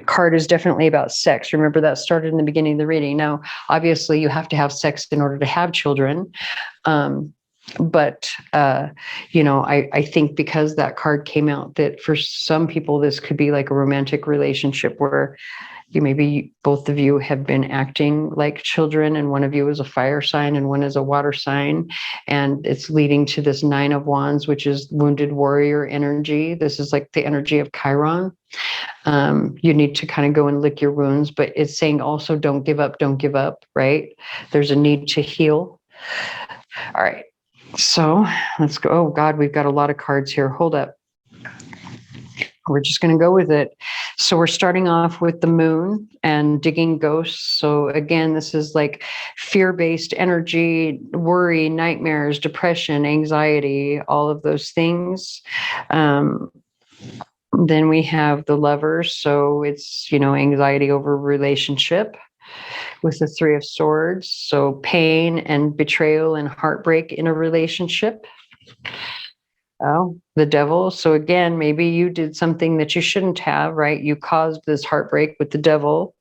card is definitely about sex. Remember, that started in the beginning of the reading. Now, obviously, you have to have sex in order to have children. But I think because that card came out, that for some people this could be like a romantic relationship where maybe both of you have been acting like children, and one of you is a fire sign and one is a water sign, and it's leading to this Nine of Wands, which is wounded warrior energy. This is like the energy of Chiron. You need to kind of go and lick your wounds, but it's saying also don't give up, right? There's a need to heal. All right, so let's go. Oh God, we've got a lot of cards here. Hold up. We're just going to go with it. So we're starting off with the moon and digging ghosts. So again, this is like fear-based energy, worry, nightmares, depression, anxiety, all of those things. Then we have the lovers. So it's, anxiety over relationship with the Three of Swords. So pain and betrayal and heartbreak in a relationship. Oh, the devil. So again, maybe you did something that you shouldn't have, right? You caused this heartbreak with the devil.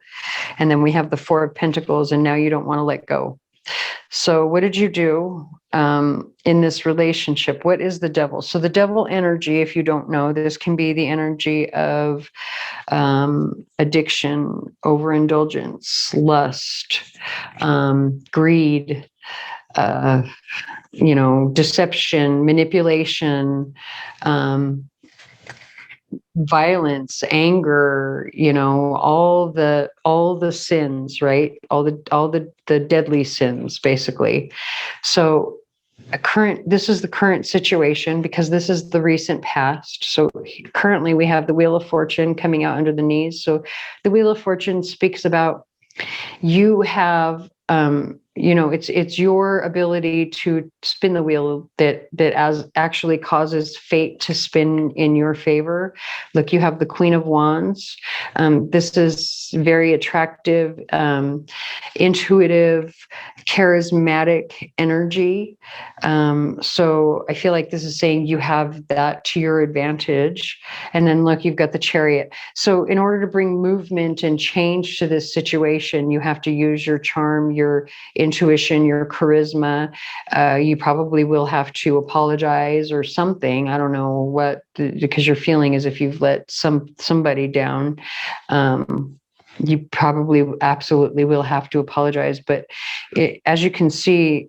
And then we have the Four of Pentacles, and now you don't want to let go. So what did you do in this relationship? What is the devil? So the devil energy, if you don't know, this can be the energy of addiction, overindulgence, lust, greed, deception, manipulation, violence, anger, all the sins, right? All the deadly sins, basically. So this is the current situation, because this is the recent past. So currently we have the Wheel of Fortune coming out under the knees. So the Wheel of Fortune speaks about you have it's your ability to spin the wheel that as actually causes fate to spin in your favor. Look, you have the Queen of Wands. This is very attractive, intuitive, charismatic energy. So I feel like this is saying you have that to your advantage. And then look, you've got the Chariot. So in order to bring movement and change to this situation, you have to use your charm, your intuition, your charisma. You probably will have to apologize or something. I don't know what, because you're feeling as if you've let somebody down. You probably absolutely will have to apologize. But as you can see,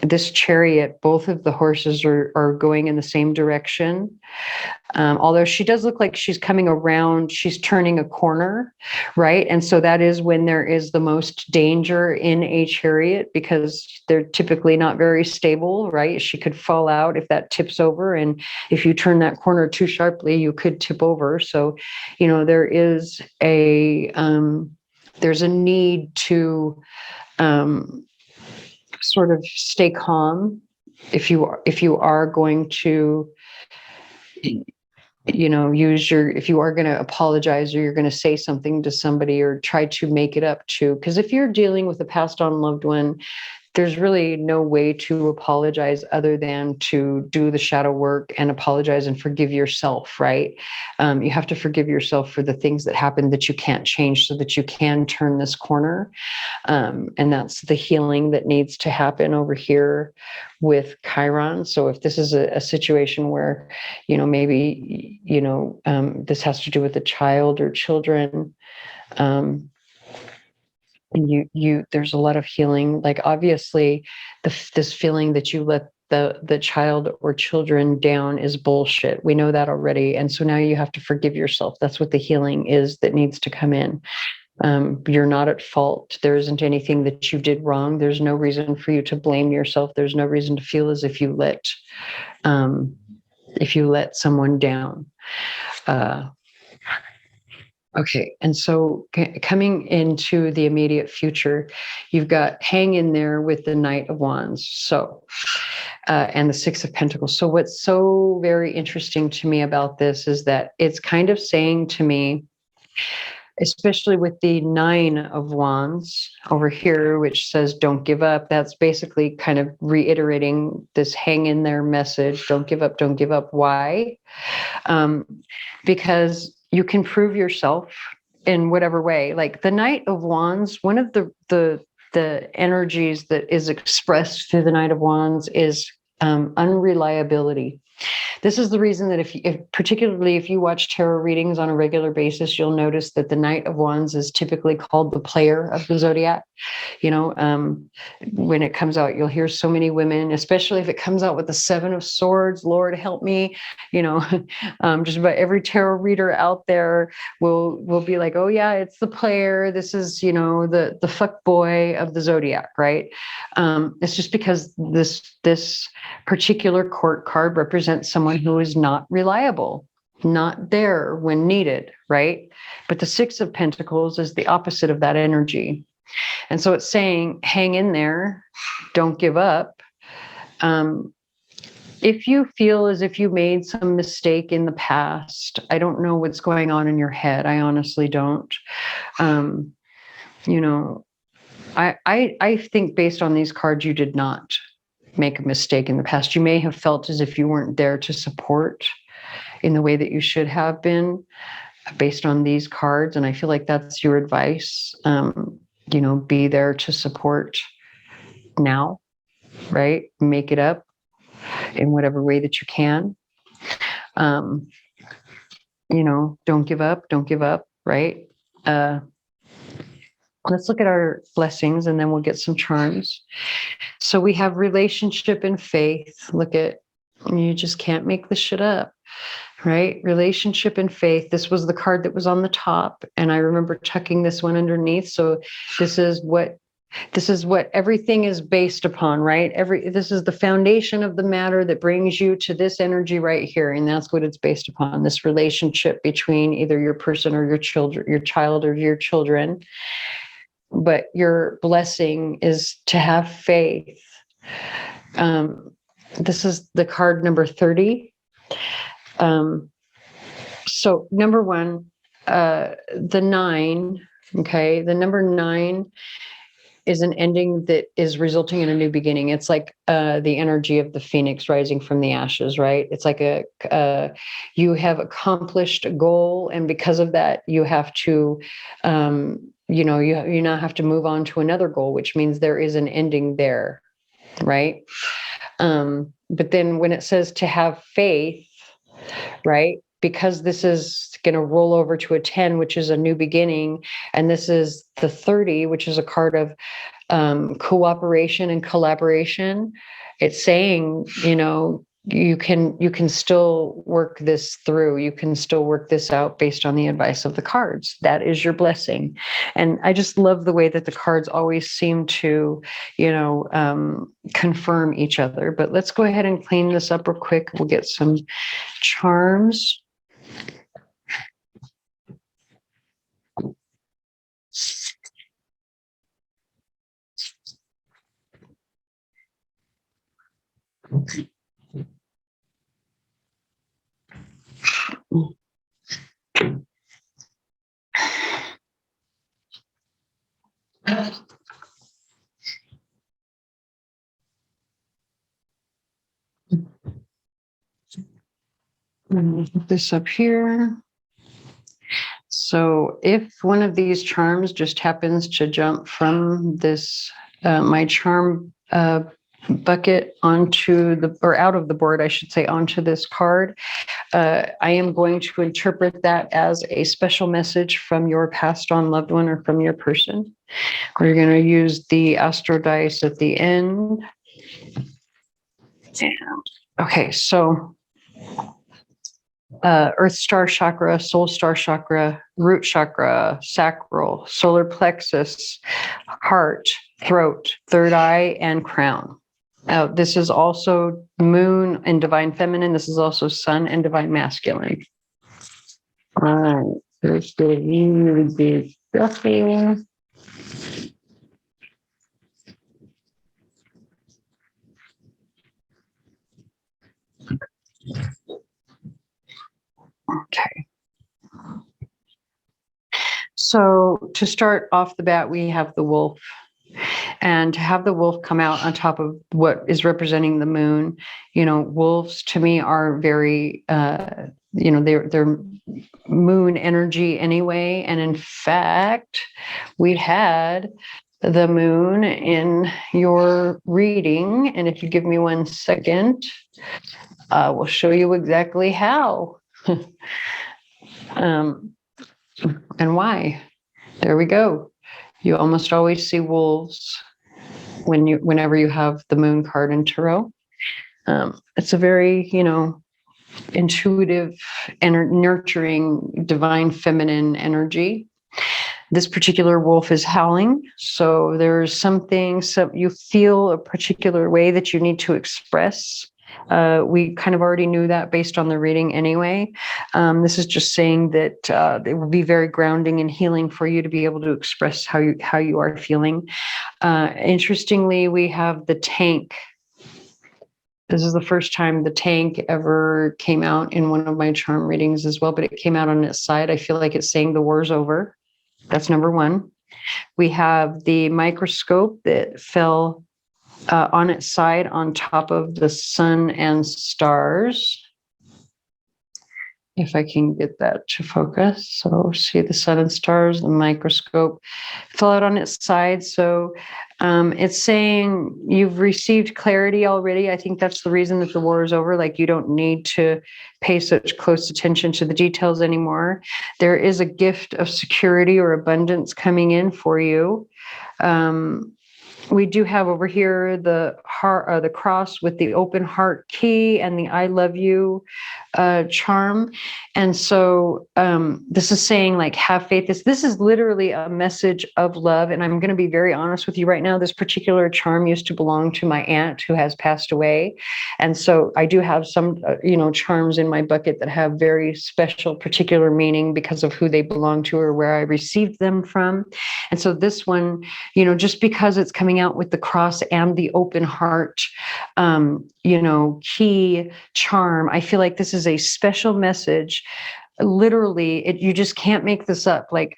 this Chariot, both of the horses are going in the same direction. Although she does look like she's coming around, she's turning a corner, right? And so that is when there is the most danger in a chariot, because they're typically not very stable, right? She could fall out if that tips over. And if you turn that corner too sharply, you could tip over. So, there is there's a need to sort of stay calm if you are going to if you are going to apologize, or you're going to say something to somebody or try to make it up to, because if you're dealing with a passed on loved one, there's really no way to apologize other than to do the shadow work and apologize and forgive yourself, right? You have to forgive yourself for the things that happened that you can't change, so that you can turn this corner. And that's the healing that needs to happen over here with Chiron. So if this is a situation where, maybe, this has to do with a child or children, and there's a lot of healing. Like, obviously this feeling that you let the child or children down is bullshit. We know that already. And so now you have to forgive yourself. That's what the healing is that needs to come in. You're not at fault. There isn't anything that you did wrong. There's no reason for you to blame yourself. There's no reason to feel as if you let someone down. Okay. And so coming into the immediate future, you've got hang in there with the Knight of Wands. So, and the Six of Pentacles. So what's so very interesting to me about this is that it's kind of saying to me, especially with the Nine of Wands over here, which says don't give up. That's basically kind of reiterating this hang in there message. Don't give up, don't give up. Why? Um, because you can prove yourself in whatever way. Like the Knight of Wands, one of the energies that is expressed through the Knight of Wands is unreliability. This is the reason that if particularly if you watch tarot readings on a regular basis, you'll notice that the Knight of Wands is typically called the player of the zodiac. You know, when it comes out, you'll hear so many women, especially if it comes out with the Seven of Swords. Lord help me, you know, just about every tarot reader out there will be like, oh yeah, it's the player. This is, you know, the fuck boy of the zodiac, right? It's just because this particular court card represents someone who is not reliable, not there when needed, right? But the Six of Pentacles is the opposite of that energy. And so it's saying, hang in there, don't give up. If you feel as if you made some mistake in the past, I don't know what's going on in your head. I honestly don't. You know, I think based on these cards, you did not make a mistake in the past. You may have felt as if you weren't there to support in the way that you should have been based on these cards. And I feel like that's your advice. You know, be there to support now, right? Make it up in whatever way that you can. You know, don't give up, right? Let's look at our blessings and then we'll get some charms. So we have relationship and faith. Look at, you just can't make this shit up, right? Relationship and faith. This was the card that was on the top. And I remember tucking this one underneath. So this is what everything is based upon, right? This is the foundation of the matter that brings you to this energy right here. And that's what it's based upon, this relationship between either your person or your children, your child or your children. But your blessing is to have faith. This is the card number 30. So number one, the 9, okay, the number 9 is an ending that is resulting in a new beginning. It's like the energy of the phoenix rising from the ashes, right? It's like you have accomplished a goal, and because of that, you have to, you know, you now have to move on to another goal, which means there is an ending there, right? But then when it says to have faith, right? Because this is going to roll over to a 10, which is a new beginning. And this is the 30, which is a card of cooperation and collaboration. It's saying, you know, you can still work this through. You can still work this out based on the advice of the cards. That is your blessing. And I just love the way that the cards always seem to, you know, confirm each other. But let's go ahead and clean this up real quick. We'll get some charms. Put this up here. So if one of these charms just happens to jump from this, my charm bucket onto or out of the board, I should say, onto this card, I am going to interpret that as a special message from your passed on loved one or from your person. We're going to use the Astro dice at the end. Okay, so Earth Star Chakra, Soul Star Chakra, Root Chakra, Sacral, Solar Plexus, Heart, Throat, Third Eye, and Crown. This is also Moon and Divine Feminine. This is also Sun and Divine Masculine. All right. There's the really big stuffing. Okay. So to start off the bat, we have the wolf. And to have the wolf come out on top of what is representing the moon, wolves to me are very, they're moon energy anyway. And in fact, we had the moon in your reading. And if you give me 1 second, I will show you exactly how and why. There we go. You almost always see wolves whenever you have the moon card in tarot. It's a very, intuitive and nurturing, divine feminine energy. This particular wolf is howling. So there's something, you feel a particular way that you need to express. We kind of already knew that based on the reading anyway. This is just saying that it will be very grounding and healing for you to be able to express how you are feeling. Interestingly, we have the tank. This is the first time the tank ever came out in one of my charm readings as well, but it came out on its side. I feel like it's saying the war's over. That's number one. We have the microscope that fell on its side on top of the sun and stars. If I can get that to focus. So see the sun and stars, the microscope fell out on its side. So it's saying you've received clarity already. I think that's the reason that the war is over. Like, you don't need to pay such close attention to the details anymore. There is a gift of security or abundance coming in for you. We do have over here the heart, the cross with the open heart key and the I love you charm. And so this is saying, like, have faith. This is literally a message of love. And I'm going to be very honest with you right now. This particular charm used to belong to my aunt who has passed away. And so I do have some, charms in my bucket that have very special, particular meaning because of who they belong to or where I received them from. And so this one, just because it's coming out with the cross and the open heart, key charm, I feel like this is a special message. Literally, you just can't make this up. Like,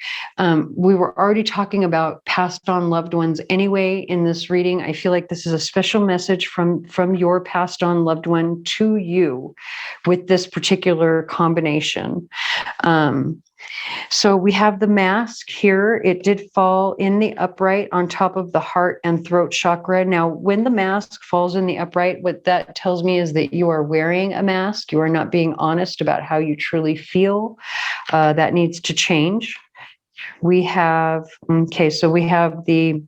we were already talking about passed on loved ones anyway in this reading. I feel like this is a special message from your passed on loved one to you with this particular combination. So we have the mask here. It did fall in the upright on top of the heart and throat chakra. Now, when the mask falls in the upright, what that tells me is that you are wearing a mask. You are not being honest about how you truly feel. That needs to change. We have, so we have the,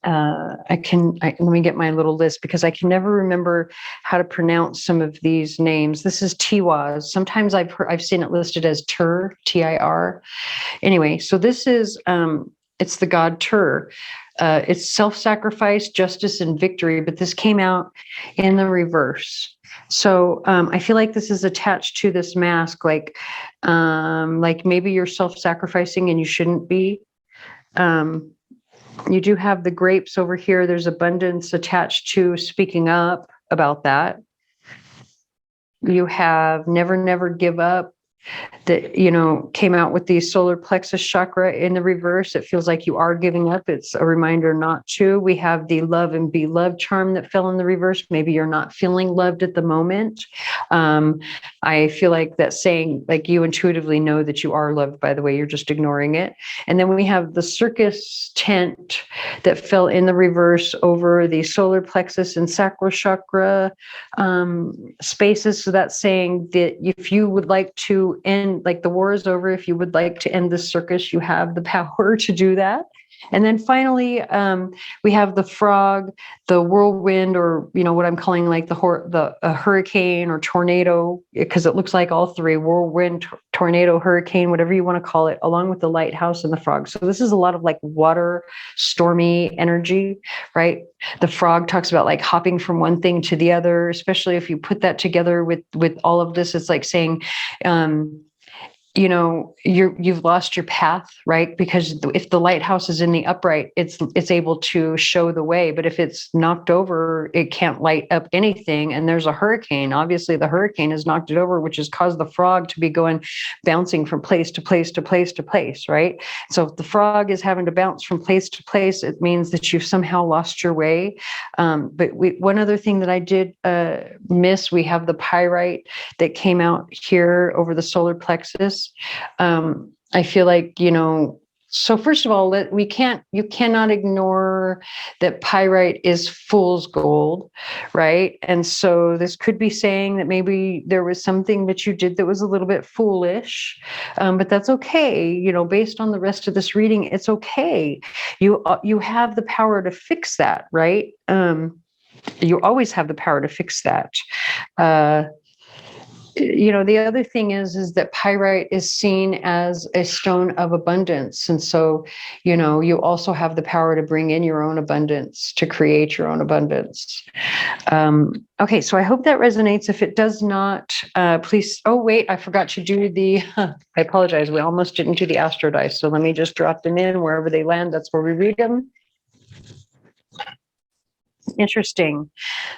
let me get my little list because I can never remember how to pronounce some of these names. This is Tiwaz. Sometimes I've seen it listed as Tur, Tir. Anyway, so this is, it's the god Tur. It's self-sacrifice, justice, and victory, but this came out in the reverse. So I feel like this is attached to this mask, like maybe you're self-sacrificing and you shouldn't be. You do have the grapes over here. There's abundance attached to speaking up about that. You have never, never give up. That, came out with the solar plexus chakra in the reverse. It feels like you are giving up. It's a reminder not to. We have the love and be loved charm that fell in the reverse. Maybe you're not feeling loved at the moment. I feel like that's saying, like, you intuitively know that you are loved, by the way, you're just ignoring it. And then we have the circus tent that fell in the reverse over the solar plexus and sacral chakra spaces. So that's saying that if you would like to end, like, the war is over, if you would like to end this circus, you have the power to do that. And then finally, we have the frog, the whirlwind, or what I'm calling like the hurricane or tornado, because it looks like all three: whirlwind, tornado, hurricane, whatever you want to call it, along with the lighthouse and the frog. So this is a lot of like water, stormy energy, right? The frog talks about like hopping from one thing to the other, especially if you put that together with all of this. It's like saying, you've lost your path, right? Because if the lighthouse is in the upright, it's able to show the way. But if it's knocked over, it can't light up anything. And there's a hurricane. Obviously, the hurricane has knocked it over, which has caused the frog to be bouncing from place to place to place to place, right? So if the frog is having to bounce from place to place, it means that you've somehow lost your way. But one other thing that I did miss, we have the pyrite that came out here over the solar plexus. I feel like, so first of all, you cannot ignore that pyrite is fool's gold, right? And so this could be saying that maybe there was something that you did that was a little bit foolish, but that's okay. Based on the rest of this reading, it's okay. You have the power to fix that, right? You always have the power to fix that. The other thing is that pyrite is seen as a stone of abundance. And so, you also have the power to bring in your own abundance, to create your own abundance. Okay, so I hope that resonates. If it does not, please, oh, wait, I forgot to do I apologize. We almost didn't do the astro dice. So let me just drop them in wherever they land. That's where we read them. Interesting.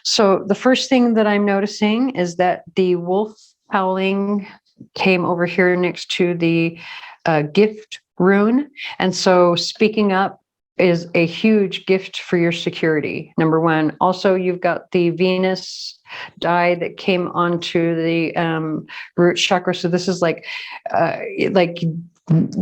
So the first thing that I'm noticing is that the wolf howling came over here next to the gift rune. And so speaking up is a huge gift for your security, number one. Also, you've got the Venus die that came onto the root chakra. So this is like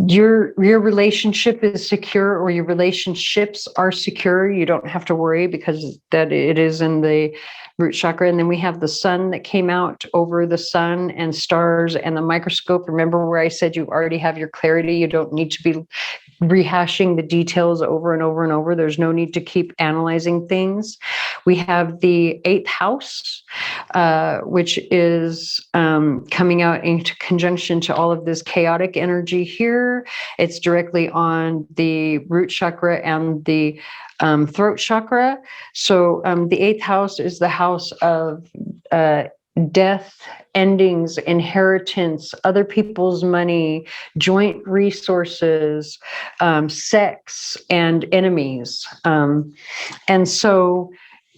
your relationship is secure, or your relationships are secure. You don't have to worry because that it is in the root chakra. And then we have the sun that came out over the sun and stars and the microscope. Remember where I said you already have your clarity? You don't need to be rehashing the details over and over and over. There's no need to keep analyzing things. We have the 8th house, which is coming out into conjunction to all of this chaotic energy here. It's directly on the root chakra and the throat chakra. So the 8th house is the house of death, endings, inheritance, other people's money, joint resources, sex, and enemies. And so,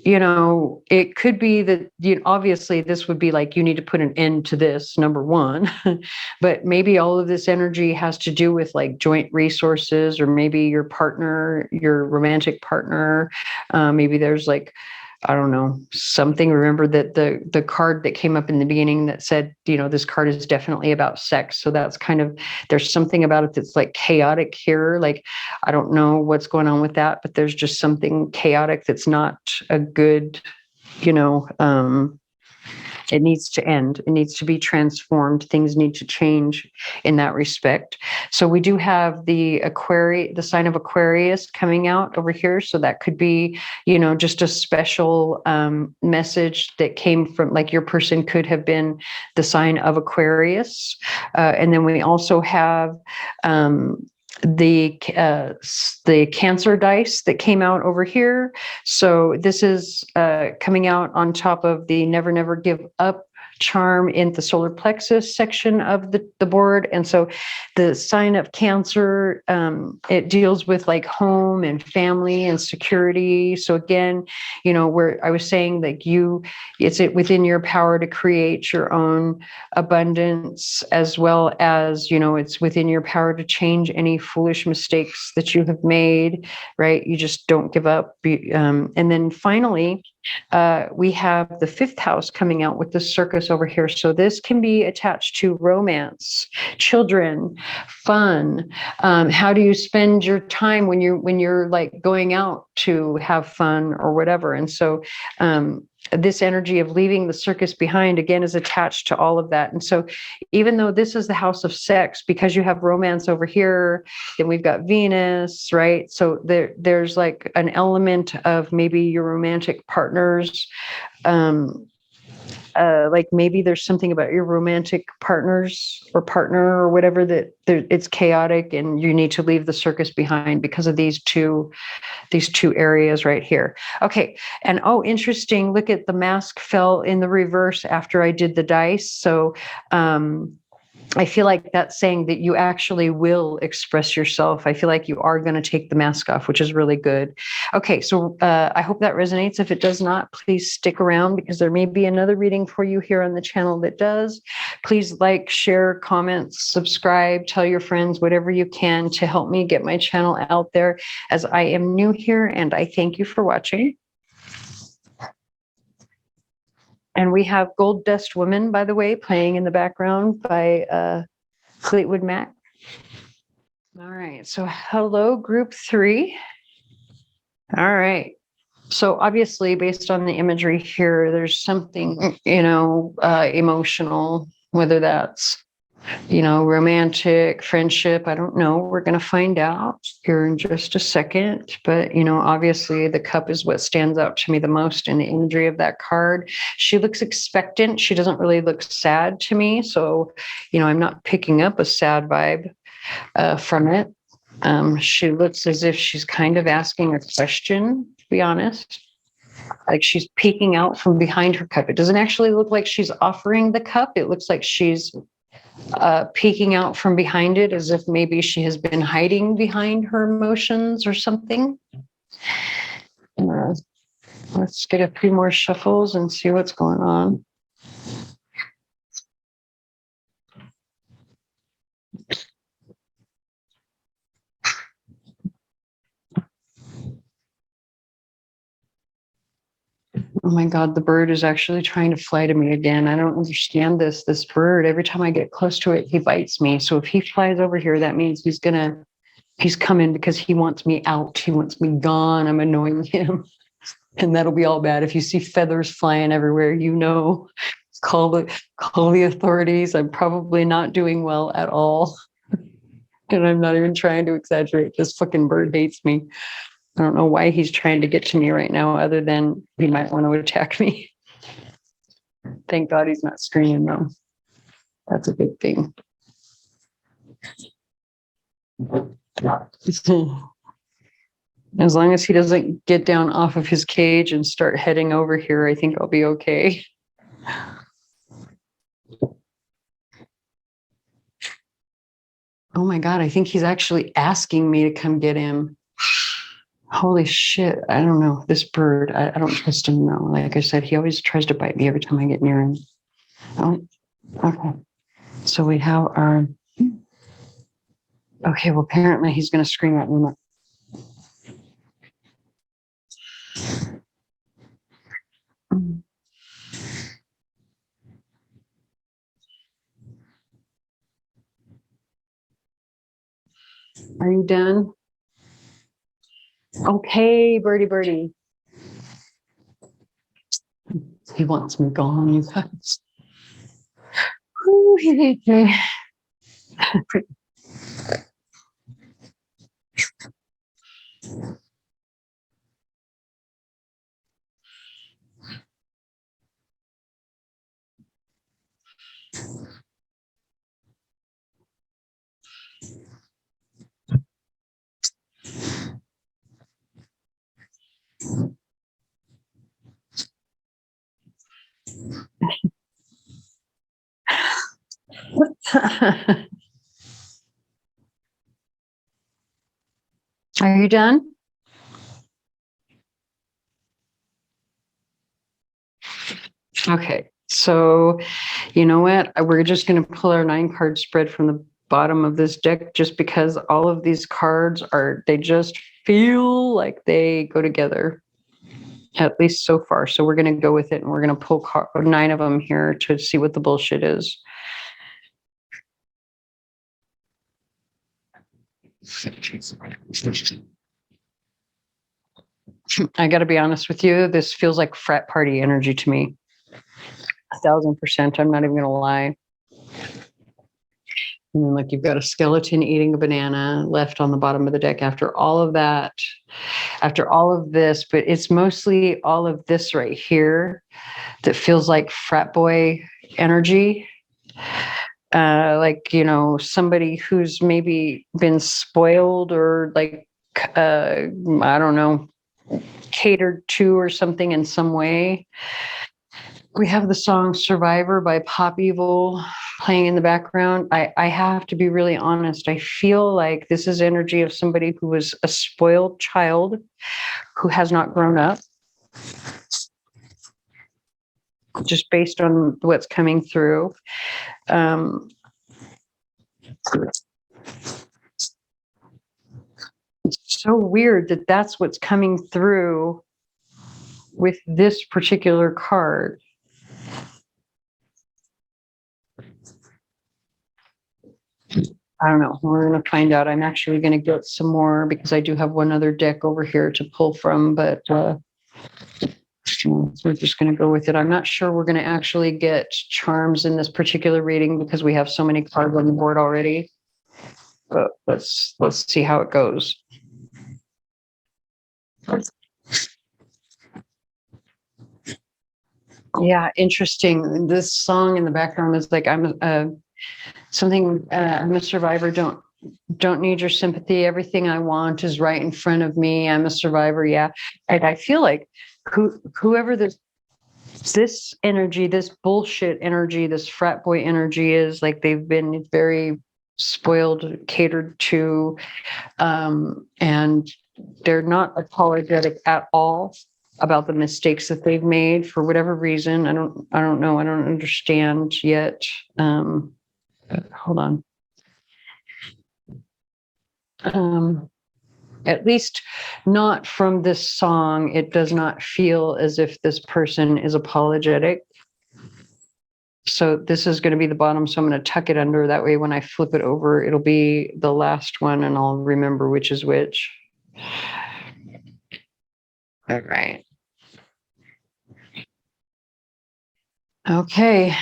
it could be that, obviously this would be like, you need to put an end to this, number one, but maybe all of this energy has to do with like joint resources, or maybe your partner, your romantic partner. Maybe there's like, I don't know, something. Remember that the card that came up in the beginning that said, this card is definitely about sex. So that's kind of, there's something about it that's like chaotic here. Like, I don't know what's going on with that, but there's just something chaotic that's not a good, it needs to end. It needs to be transformed. Things need to change in that respect. So we do have the sign of Aquarius coming out over here. So that could be, just a special message that came from, like, your person could have been the sign of Aquarius. And then we also have the Cancer dice that came out over here. So this is coming out on top of the never, never give up charm in the solar plexus section of the board. And so the sign of Cancer, it deals with like home and family and security. So again, where I was saying like it's within your power to create your own abundance, as well as, it's within your power to change any foolish mistakes that you have made, right? You just don't give up. And then finally, we have the 5th house coming out with the circus over here. So this can be attached to romance, children, fun. How do you spend your time when you're like going out to have fun or whatever? And so this energy of leaving the circus behind, again, is attached to all of that. And so even though this is the house of sex, because you have romance over here, then we've got Venus, right? So there's like an element of maybe your romantic partners, like maybe there's something about your romantic partners or partner or whatever that it's chaotic and you need to leave the circus behind because of these two areas right here. Okay. And interesting. Look at the mask fell in the reverse after I did the dice. So I feel like that's saying that you actually will express yourself. I feel like you are going to take the mask off, which is really good. Okay, so I hope that resonates. If it does not, please stick around because there may be another reading for you here on the channel that does. Please like, share, comment, subscribe, tell your friends, whatever you can to help me get my channel out there, as I am new here, and I thank you for watching. And we have Gold Dust Woman, by the way, playing in the background by Fleetwood Mac. All right, so hello, group 3. All right. So obviously, based on the imagery here, there's something, emotional, whether that's, romantic, friendship. I don't know. We're going to find out here in just a second. But, obviously the cup is what stands out to me the most in the imagery of that card. She looks expectant. She doesn't really look sad to me. So, I'm not picking up a sad vibe from it. She looks as if she's kind of asking a question, to be honest. Like she's peeking out from behind her cup. It doesn't actually look like she's offering the cup. It looks like she's peeking out from behind it, as if maybe she has been hiding behind her emotions or something. Let's get a few more shuffles and see what's going on. Oh my God, the bird is actually trying to fly to me again. I don't understand this. This bird, every time I get close to it, he bites me. So if he flies over here, that means he's coming because he wants me out. He wants me gone. I'm annoying him. And that'll be all bad. If you see feathers flying everywhere, call the authorities. I'm probably not doing well at all. And I'm not even trying to exaggerate. This fucking bird hates me. I don't know why he's trying to get to me right now, other than he might want to attack me. Thank God he's not screaming though. That's a good thing. As long as he doesn't get down off of his cage and start heading over here, I think I'll be okay. Oh my God, I think he's actually asking me to come get him. Holy shit. I don't know. This bird, I don't trust him though. Like I said, he always tries to bite me every time I get near him. Oh, okay. So we have our... Okay, well, apparently he's going to scream at me. Are you done? Okay, birdie. He wants me gone, you guys. Ooh, he hates me. Are you done? Okay, so you know what? We're just going to pull our 9-card spread from the bottom of this deck, just because all of these cards they just feel like they go together, at least so far. So we're going to go with it, and we're going to pull 9 of them here to see what the bullshit is. I got to be honest with you, this feels like frat party energy to me. 1,000%. I'm not even going to lie. And then, like, you've got a skeleton eating a banana left on the bottom of the deck after all of that, after all of this. But it's mostly all of this right here that feels like frat boy energy. Like, somebody who's maybe been spoiled or like, I don't know, catered to or something in some way. We have the song Survivor by Pop Evil playing in the background. I have to be really honest. I feel like this is energy of somebody who was a spoiled child who has not grown up, just based on what's coming through. It's so weird that that's what's coming through with this particular card. I don't know. We're going to find out. I'm actually going to get some more because I do have one other deck over here to pull from, but we're just going to go with it. I'm not sure we're going to actually get charms in this particular reading because we have so many cards on the board already. But let's see how it goes. Yeah, interesting. This song in the background is like I'm a survivor. Don't need your sympathy. Everything I want is right in front of me. I'm a survivor. Yeah, and I feel like whoever this energy, this bullshit energy, this frat boy energy is, like, they've been very spoiled, catered to, and they're not apologetic at all about the mistakes that they've made for whatever reason. I don't know. I don't understand yet. Hold on. At least not from this song. It does not feel as if this person is apologetic. So this is going to be the bottom. So I'm going to tuck it under. That way, when I flip it over, it'll be the last one and I'll remember which is which. All right. Okay.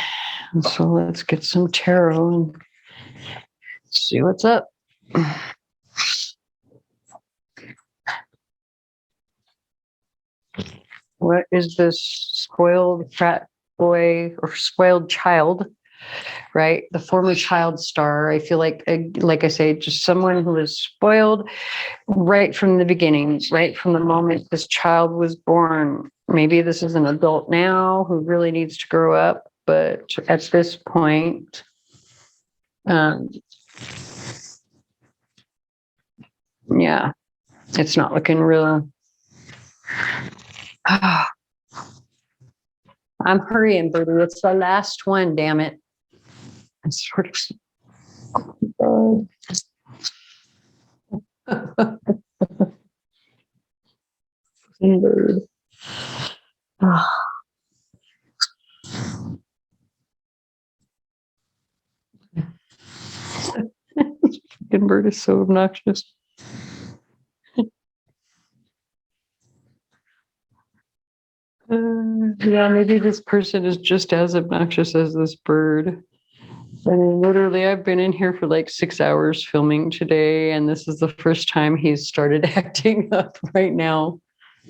So let's get some tarot and see what's up. What is this spoiled frat boy or spoiled child, right? The former child star. I feel like I say, just someone who was spoiled right from the beginning, right from the moment this child was born. Maybe this is an adult now who really needs to grow up, but at this point, yeah, it's not looking real. I'm hurrying, Bertie. It's the last one, damn it. I'm sort of. Bird. Fucking bird is so obnoxious. Yeah, maybe this person is just as obnoxious as this bird. I mean, literally, I've been in here for like 6 hours filming today, and this is the first time he's started acting up right now.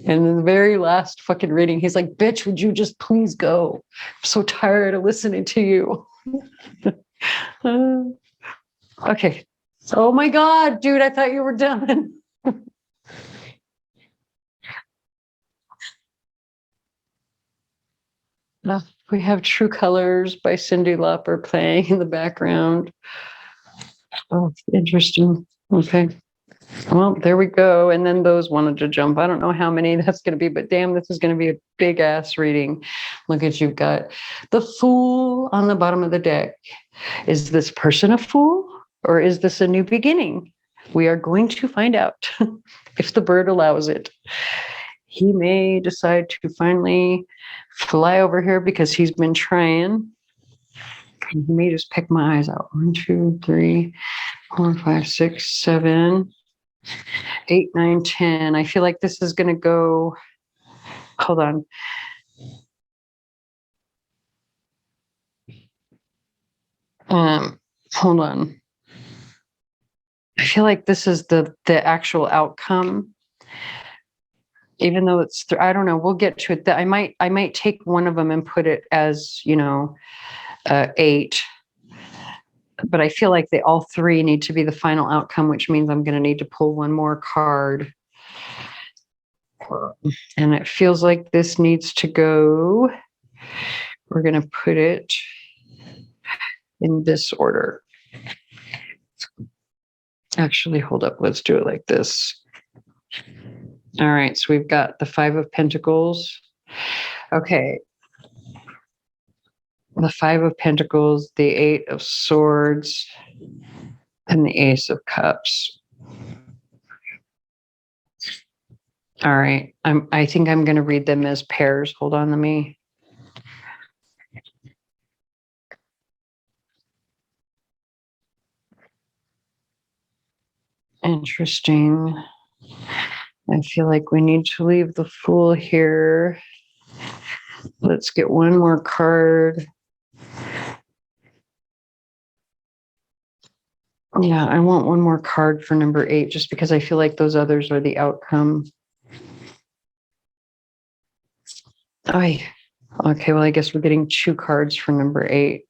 And in the very last fucking reading, he's like, "Bitch, would you just please go? I'm so tired of listening to you." Okay. Oh my God, dude, I thought you were done. We have True Colors by Cyndi Lauper playing in the background. Oh, interesting. Okay. Well, there we go. And then those wanted to jump. I don't know how many that's going to be, but damn, this is going to be a big ass reading. Look at, you've got the Fool on the bottom of the deck. Is this person a fool, or is this a new beginning? We are going to find out if the bird allows it. He may decide to finally fly over here because he's been trying. And he may just pick my eyes out. 1, 2, 3, 4, 5, 6, 7, 8, 9, 10. I feel like this is going to go. Hold on. Hold on. I feel like this is the actual outcome. Even though it's, I don't know, we'll get to it. I might take one of them and put it as, 8. But I feel like they all three need to be the final outcome, which means I'm going to need to pull one more card. And it feels like this needs to go we're going to put it in this order. Actually, hold up. Let's do it like this. All right. So we've got the 5 of Pentacles. Okay. The 5 of Pentacles, the 8 of Swords, and the Ace of Cups. All right. I think I'm going to read them as pairs. Hold on, let me. Interesting. I feel like we need to leave the Fool here. Let's get one more card. Yeah, I want one more card for number 8, just because I feel like those others are the outcome. Okay, well, I guess we're getting 2 cards for number 8.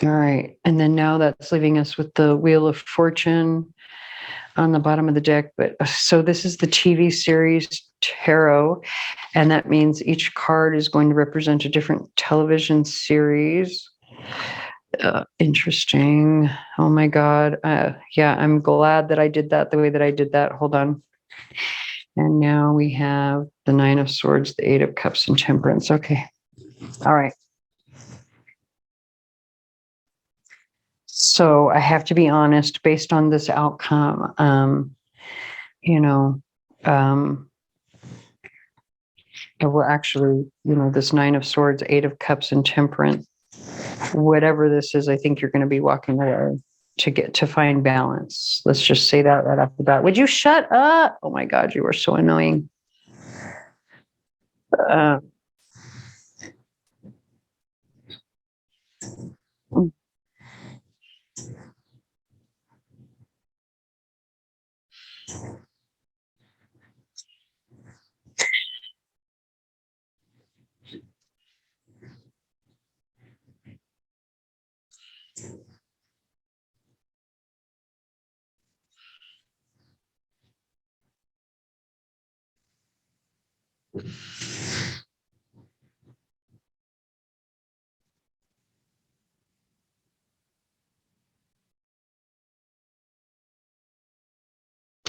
All right, and then now that's leaving us with the Wheel of Fortune on the bottom of the deck. But so this is the TV series Tarot, and that means each card is going to represent a different television series. Interesting. Oh my God. Yeah, I'm glad that I did that the way that I did that. Hold on. And now we have the 9 of Swords, the 8 of Cups, and Temperance. Okay. All right. So I have to be honest, based on this outcome, well, actually, this 9 of Swords, 8 of Cups, and Temperance, whatever this is, I think you're going to be walking away to find balance. Let's just say that right off the bat. Would you shut up? Oh my God, you are so annoying.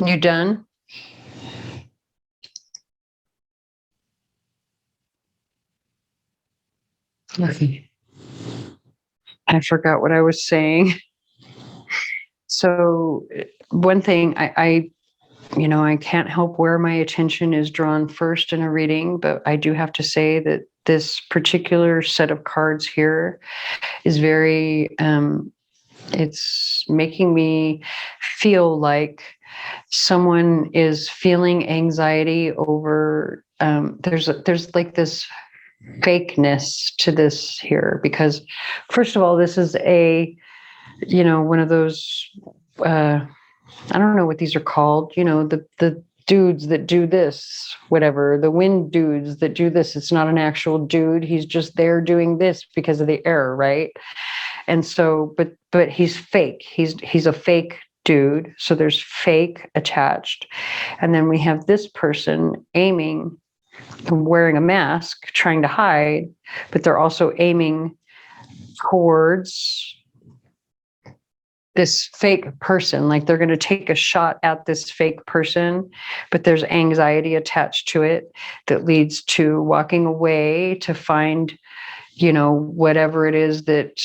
You done? Okay. I forgot what I was saying. So one thing I can't help where my attention is drawn first in a reading, but I do have to say that this particular set of cards here is very, it's making me feel like someone is feeling anxiety over, there's like this fakeness to this here, because first of all, this is one of those, I don't know what these are called, the dudes that do this, whatever, the wind dudes that do this. It's not an actual dude. He's just there doing this because of the error, right? And so, but he's fake. He's a fake dude. So there's fake attached. And then we have this person aiming, wearing a mask, trying to hide, but they're also aiming towards this fake person. Like they're going to take a shot at this fake person, but there's anxiety attached to it that leads to walking away to find, whatever it is that,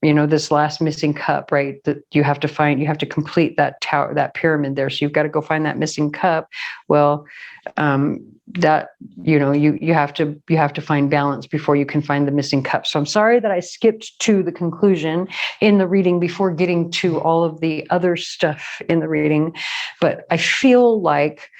this last missing cup, right? That you have to complete that tower, that pyramid there. So you've got to go find that missing cup. Well, that, you have to find balance before you can find the missing cup. So I'm sorry that I skipped to the conclusion in the reading before getting to all of the other stuff in the reading. But I feel like,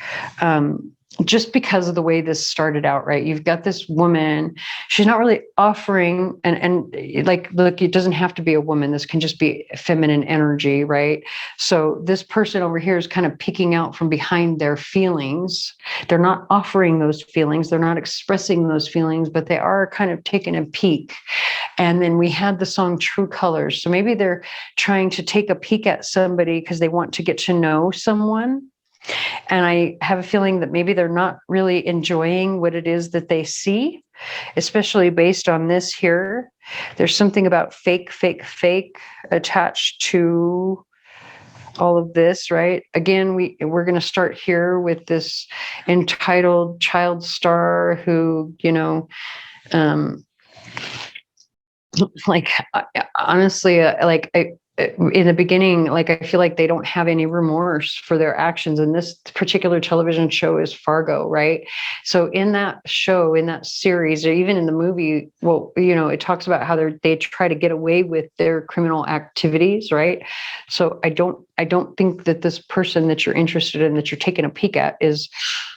just because of the way this started out, right? You've got this woman, she's not really offering, and like, look, it doesn't have to be a woman. This can just be feminine energy, right? So this person over here is kind of peeking out from behind their feelings. They're not offering those feelings. They're not expressing those feelings, but they are kind of taking a peek. And then we had the song True Colors. So maybe they're trying to take a peek at somebody because they want to get to know someone. And I have a feeling that maybe they're not really enjoying what it is that they see, especially based on this here. There's something about fake, fake, fake attached to all of this, right? Again, we're going to start here with this entitled child star who, like honestly, in the beginning, like I feel like they don't have any remorse for their actions. And this particular television show is Fargo, right? So in that show, in that series, or even in the movie, well, it talks about how they try to get away with their criminal activities, right? So I don't think that this person that you're interested in, that you're taking a peek at, is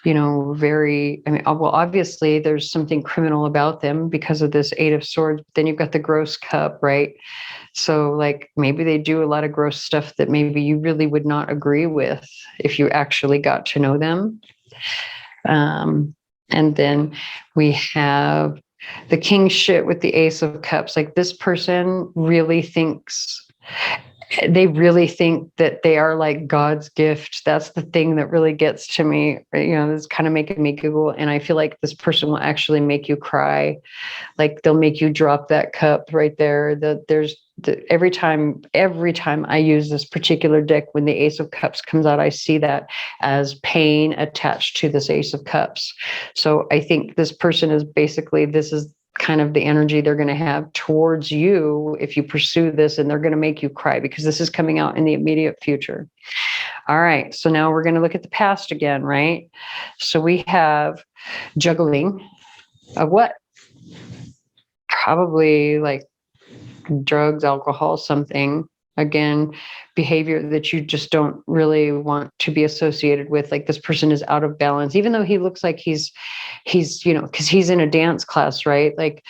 very, I mean, well, obviously there's something criminal about them because of this Eight of Swords. But then you've got the gross cup, right? So like maybe they do a lot of gross stuff that maybe you really would not agree with if you actually got to know them. And then we have the king shit with the Ace of Cups. Like this person really thinks, they really think that they are like God's gift. That's the thing that really gets to me. It's kind of making me giggle. And I feel like this person will actually make you cry. Like they'll make you drop that cup right there. Every time I use this particular deck, when the Ace of Cups comes out, I see that as pain attached to this Ace of Cups. So I think this person is basically, this is kind of the energy they're going to have towards you if you pursue this, and they're going to make you cry because this is coming out in the immediate future. All right. So now we're going to look at the past again, right? So we have juggling of what? Probably like drugs, alcohol, something. Again, behavior that you just don't really want to be associated with. Like this person is out of balance, even though he looks like he's because he's in a dance class, right? Like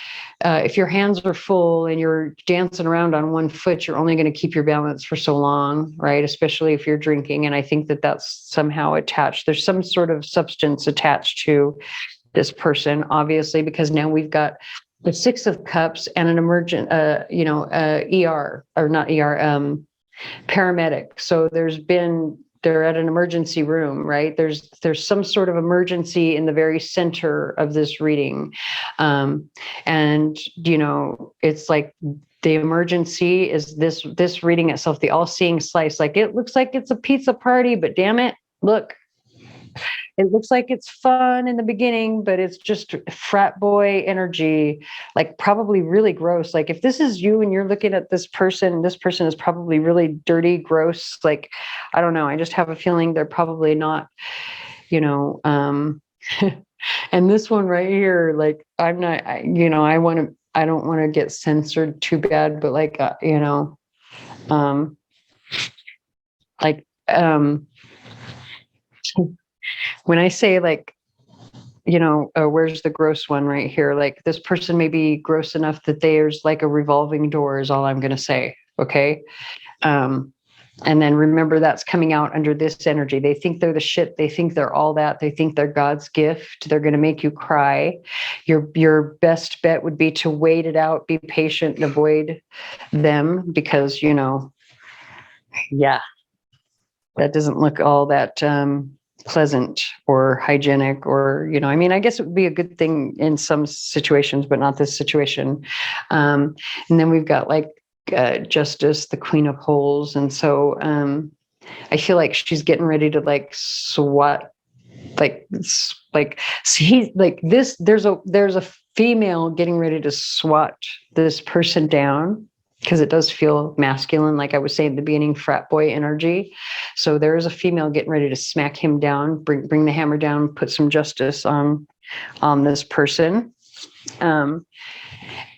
if your hands are full and you're dancing around on one foot, you're only going to keep your balance for so long, right? Especially if you're drinking. And I think that that's somehow attached. There's some sort of substance attached to this person, obviously, because now we've got the Six of Cups and an emergent, ER or not ER, paramedic. So they're at an emergency room, right? There's some sort of emergency in the very center of this reading. And, it's like the emergency is this reading itself, the all-seeing slice. Like it looks like it's a pizza party, but damn it, look, it looks like it's fun in the beginning, but it's just frat boy energy, like probably really gross. Like if this is you and you're looking at this person is probably really dirty, gross. Like, I don't know. I just have a feeling they're probably not, and this one right here, like I'm not, I don't want to get censored too bad, but like, like, when I say like, where's the gross one right here? Like this person may be gross enough that there's like a revolving door is all I'm going to say. Okay. And then remember that's coming out under this energy. They think they're the shit. They think they're all that. They think they're God's gift. They're going to make you cry. Your best bet would be to wait it out, be patient, and avoid them because, yeah, that doesn't look all that, pleasant or hygienic or, I guess it would be a good thing in some situations, but not this situation. And then we've got like Justice, the Queen of Holes. And so I feel like she's getting ready to like swat, see, like this, there's a female getting ready to swat this person down, because it does feel masculine, like I was saying at the beginning, frat boy energy. So there is a female getting ready to smack him down, bring the hammer down, put some justice on this person.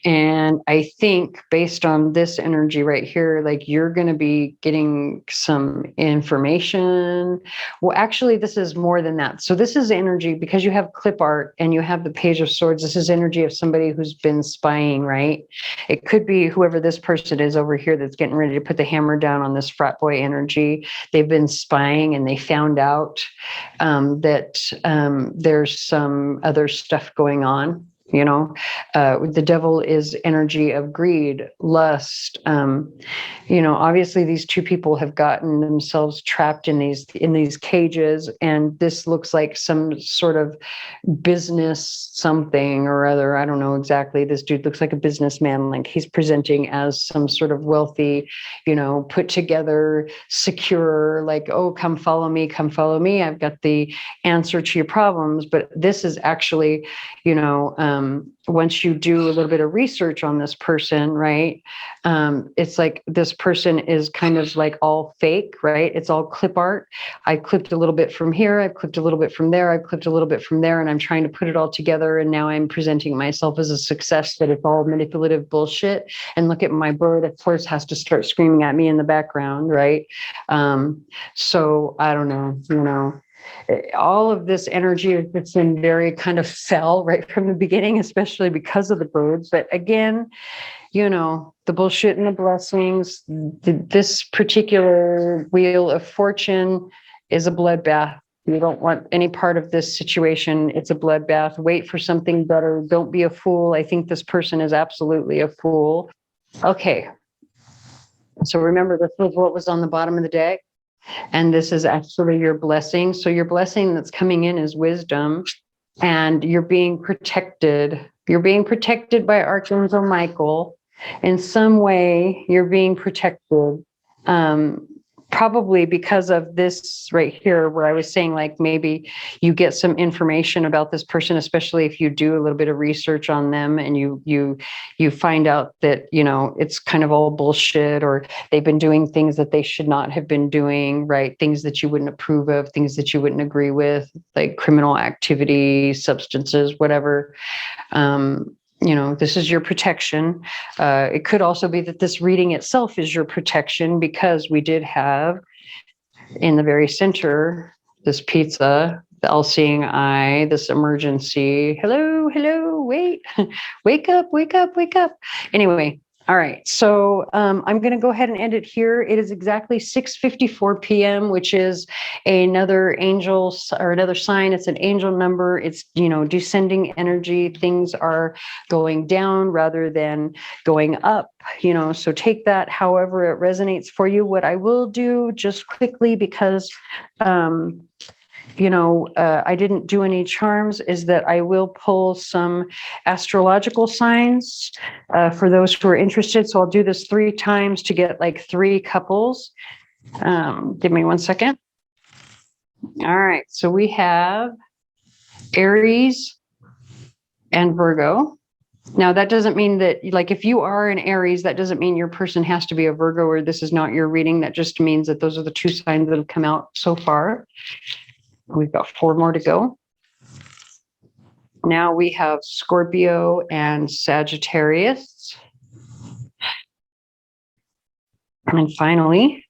And I think based on this energy right here, like you're going to be getting some information. Well, actually, this is more than that. So this is energy because you have clip art and you have the Page of Swords. This is energy of somebody who's been spying, right? It could be whoever this person is over here that's getting ready to put the hammer down on this frat boy energy. They've been spying and they found out that there's some other stuff going on. You know, the devil is energy of greed, lust. You know, obviously these two people have gotten themselves trapped in these cages, and this looks like some sort of business something or other. I don't know exactly. This dude looks like a businessman, like he's presenting as some sort of wealthy, you know, put together, secure, like, oh, come follow me, come follow me. I've got the answer to your problems. But this is actually, you know, once you do a little bit of research on this person, right? It's like this person is kind of like all fake, right? It's all clip art. I clipped a little bit from here, I've clipped a little bit from there, I've clipped a little bit from there, and I'm trying to put it all together. And now I'm presenting myself as a success, that it's all manipulative bullshit. And look at my bird, of course, has to start screaming at me in the background, right? So I don't know, you know, all of this energy has been very kind of fell right from the beginning, especially because of the birds. But again, you know, the bullshit and the blessings. This particular wheel of fortune is a bloodbath. You don't want any part of this situation. It's a bloodbath. Wait for something better. Don't be a fool. I think this person is absolutely a fool. Okay. So remember, this was what was on the bottom of the deck. And this is actually your blessing. So your blessing that's coming in is wisdom, and you're being protected. You're being protected by Archangel Michael. In some way, you're being protected. Probably because of this right here, where I was saying, like, maybe you get some information about this person, especially if you do a little bit of research on them, and you find out that, you know, it's kind of all bullshit, or they've been doing things that they should not have been doing, right? Things that you wouldn't approve of, things that you wouldn't agree with, like criminal activity, substances, whatever. You know, this is your protection. It could also be that this reading itself is your protection, because we did have in the very center this pizza, the all-seeing eye, this emergency. Hello, hello, wait, wake up, wake up, wake up. Anyway, all right. So I'm going to go ahead and end it here. It is exactly 6:54 p.m., which is another angel or another sign. It's an angel number. It's, you know, descending energy. Things are going down rather than going up, you know, so take that however it resonates for you. What I will do just quickly, because you know, I didn't do any charms, is that I will pull some astrological signs for those who are interested. So I'll do this 3 times to get like 3 couples. Give me 1 second. All right. So we have Aries and Virgo. Now, that doesn't mean that, like, if you are an Aries, that doesn't mean your person has to be a Virgo or this is not your reading. That just means that those are the 2 signs that have come out so far. We've got 4 more to go. Now we have Scorpio and Sagittarius. And finally,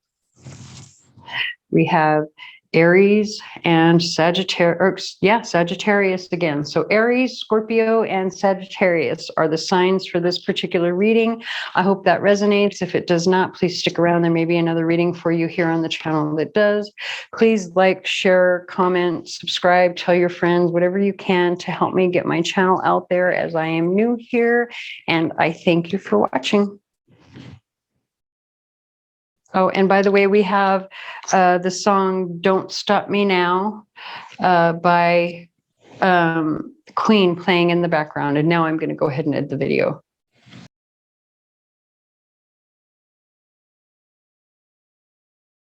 we have Aries and Sagittarius. Sagittarius again. So Aries, Scorpio, and Sagittarius are the signs for this particular reading. I hope that resonates. If it does not, please stick around. There may be another reading for you here on the channel that does. Please like, share, comment, subscribe, tell your friends, whatever you can to help me get my channel out there, as I am new here. And I thank you for watching. Oh, and by the way, we have the song Don't Stop Me Now by Queen playing in the background. And now I'm going to go ahead and end the video.